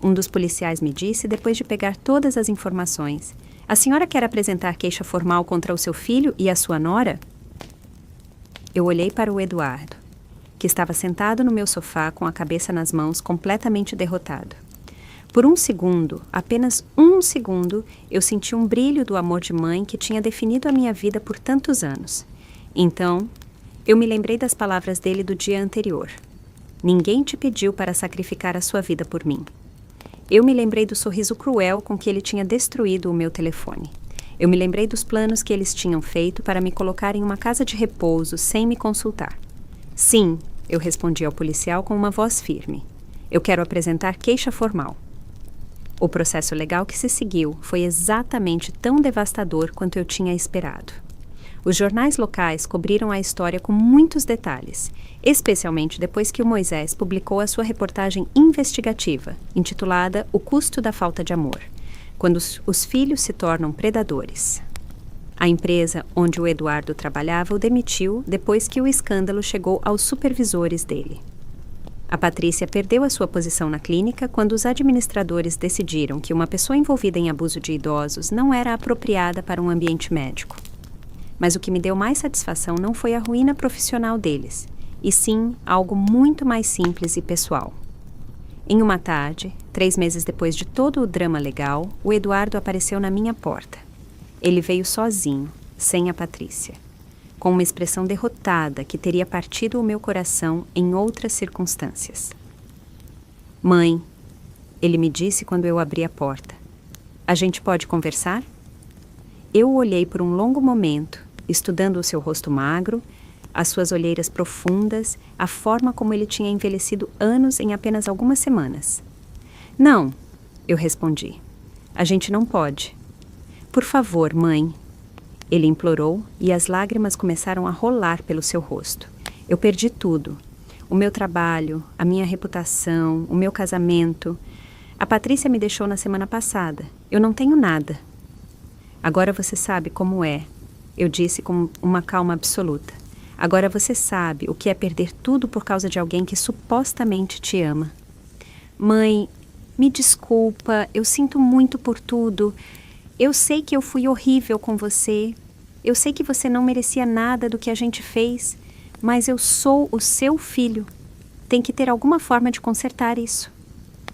um dos policiais me disse depois de pegar todas as informações. A senhora quer apresentar queixa formal contra o seu filho e a sua nora? Eu olhei para o Eduardo, que estava sentado no meu sofá com a cabeça nas mãos, completamente derrotado. Por um segundo, apenas um segundo, eu senti um brilho do amor de mãe que tinha definido a minha vida por tantos anos. Então, eu me lembrei das palavras dele do dia anterior. Ninguém te pediu para sacrificar a sua vida por mim. Eu me lembrei do sorriso cruel com que ele tinha destruído o meu telefone. Eu me lembrei dos planos que eles tinham feito para me colocar em uma casa de repouso sem me consultar. Sim, eu respondi ao policial com uma voz firme. Eu quero apresentar queixa formal. O processo legal que se seguiu foi exatamente tão devastador quanto eu tinha esperado. Os jornais locais cobriram a história com muitos detalhes, especialmente depois que o Moisés publicou a sua reportagem investigativa, intitulada O Custo da Falta de Amor, quando os filhos se tornam predadores. A empresa onde o Eduardo trabalhava o demitiu depois que o escândalo chegou aos supervisores dele. A Patrícia perdeu a sua posição na clínica quando os administradores decidiram que uma pessoa envolvida em abuso de idosos não era apropriada para um ambiente médico. Mas o que me deu mais satisfação não foi a ruína profissional deles, e sim algo muito mais simples e pessoal. Em uma tarde, 3 meses depois de todo o drama legal, o Eduardo apareceu na minha porta. Ele veio sozinho, sem a Patrícia, com uma expressão derrotada que teria partido o meu coração em outras circunstâncias. Mãe, ele me disse quando eu abri a porta. A gente pode conversar? Eu o olhei por um longo momento, estudando o seu rosto magro, as suas olheiras profundas, a forma como ele tinha envelhecido anos em apenas algumas semanas. Não, eu respondi. A gente não pode. Por favor, mãe. Ele implorou e as lágrimas começaram a rolar pelo seu rosto. Eu perdi tudo. O meu trabalho, a minha reputação, o meu casamento. A Patrícia me deixou na semana passada. Eu não tenho nada. Agora você sabe como é, eu disse com uma calma absoluta. Agora você sabe o que é perder tudo por causa de alguém que supostamente te ama. Mãe, me desculpa, eu sinto muito por tudo. Eu sei que eu fui horrível com você. Eu sei que você não merecia nada do que a gente fez, mas eu sou o seu filho. Tem que ter alguma forma de consertar isso.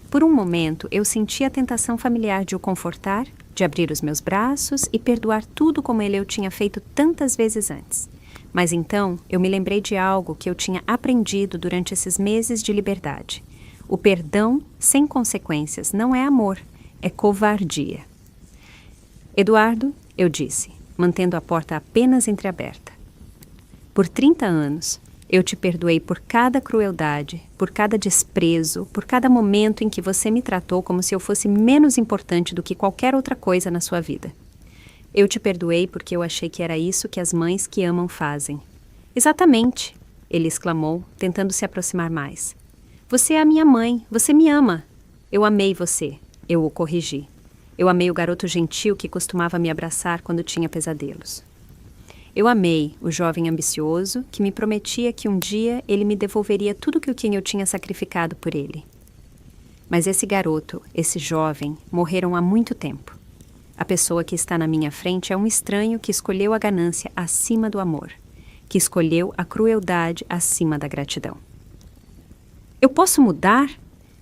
Por um momento, eu senti a tentação familiar de o confortar, de abrir os meus braços e perdoar tudo como eu tinha feito tantas vezes antes. Mas então, eu me lembrei de algo que eu tinha aprendido durante esses meses de liberdade. O perdão sem consequências não é amor, é covardia. Eduardo, eu disse, mantendo a porta apenas entreaberta. Por 30 anos, eu te perdoei por cada crueldade, por cada desprezo, por cada momento em que você me tratou como se eu fosse menos importante do que qualquer outra coisa na sua vida. Eu te perdoei porque eu achei que era isso que as mães que amam fazem. Exatamente, ele exclamou, tentando se aproximar mais. Você é a minha mãe, você me ama. Eu amei você, eu o corrigi. Eu amei o garoto gentil que costumava me abraçar quando tinha pesadelos. Eu amei o jovem ambicioso que me prometia que um dia ele me devolveria tudo que eu tinha sacrificado por ele. Mas esse garoto, esse jovem, morreram há muito tempo. A pessoa que está na minha frente é um estranho que escolheu a ganância acima do amor, que escolheu a crueldade acima da gratidão. Eu posso mudar?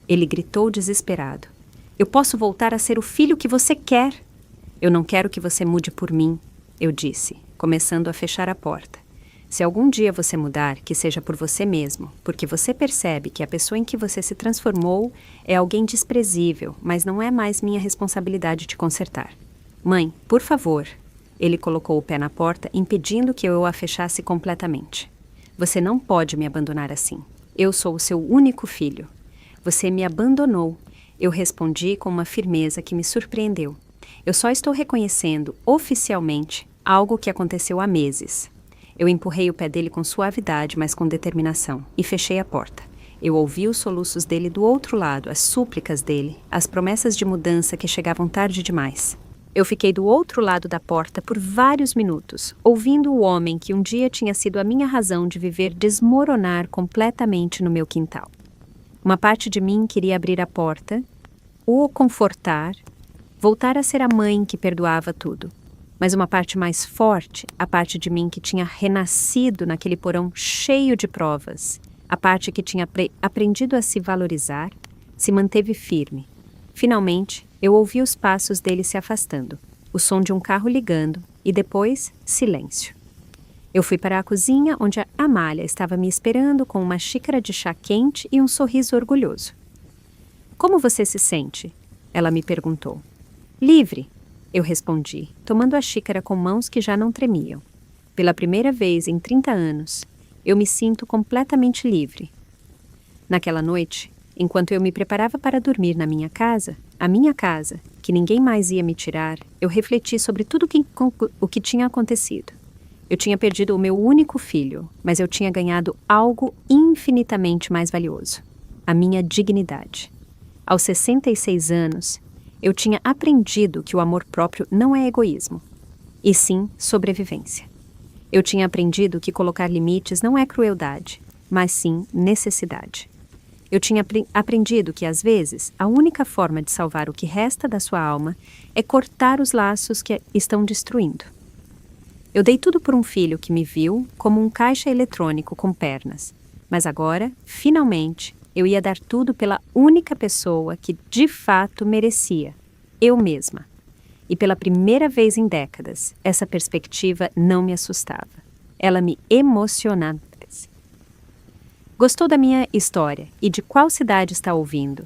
Ele gritou desesperado. Eu posso voltar a ser o filho que você quer. Eu não quero que você mude por mim, eu disse, começando a fechar a porta. Se algum dia você mudar, que seja por você mesmo, porque você percebe que a pessoa em que você se transformou é alguém desprezível, mas não é mais minha responsabilidade te consertar. Mãe, por favor. Ele colocou o pé na porta, impedindo que eu a fechasse completamente. Você não pode me abandonar assim. Eu sou o seu único filho. Você me abandonou. Eu respondi com uma firmeza que me surpreendeu. Eu só estou reconhecendo, oficialmente, algo que aconteceu há meses. Eu empurrei o pé dele com suavidade, mas com determinação, e fechei a porta. Eu ouvi os soluços dele do outro lado, as súplicas dele, as promessas de mudança que chegavam tarde demais. Eu fiquei do outro lado da porta por vários minutos, ouvindo o homem que um dia tinha sido a minha razão de viver desmoronar completamente no meu quintal. Uma parte de mim queria abrir a porta, o confortar, voltar a ser a mãe que perdoava tudo. Mas uma parte mais forte, a parte de mim que tinha renascido naquele porão cheio de provas, a parte que tinha aprendido a se valorizar, se manteve firme. Finalmente, eu ouvi os passos dele se afastando, o som de um carro ligando e depois, silêncio. Eu fui para a cozinha onde a Amália estava me esperando com uma xícara de chá quente e um sorriso orgulhoso. Como você se sente? Ela me perguntou. Livre, eu respondi, tomando a xícara com mãos que já não tremiam. Pela primeira vez em 30 anos, eu me sinto completamente livre. Naquela noite, enquanto eu me preparava para dormir na minha casa, a minha casa, que ninguém mais ia me tirar, eu refleti sobre tudo o que tinha acontecido. Eu tinha perdido o meu único filho, mas eu tinha ganhado algo infinitamente mais valioso: a minha dignidade. Aos 66 anos, eu tinha aprendido que o amor próprio não é egoísmo, e sim sobrevivência. Eu tinha aprendido que colocar limites não é crueldade, mas sim necessidade. Eu tinha aprendido que, às vezes, a única forma de salvar o que resta da sua alma é cortar os laços que a estão destruindo. Eu dei tudo por um filho que me viu como um caixa eletrônico com pernas, mas agora, finalmente, eu ia dar tudo pela única pessoa que de fato merecia, eu mesma. E pela primeira vez em décadas, essa perspectiva não me assustava. Ela me emocionava. Gostou da minha história e de qual cidade está ouvindo?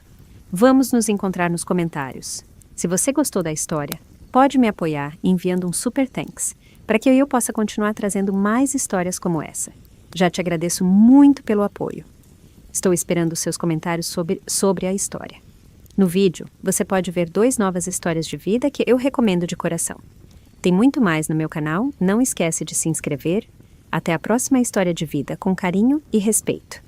Vamos nos encontrar nos comentários. Se você gostou da história, pode me apoiar enviando um super thanks, para que eu possa continuar trazendo mais histórias como essa. Já te agradeço muito pelo apoio. Estou esperando os seus comentários sobre a história. No vídeo, você pode ver 2 novas histórias de vida que eu recomendo de coração. Tem muito mais no meu canal, não esquece de se inscrever. Até a próxima história de vida com carinho e respeito.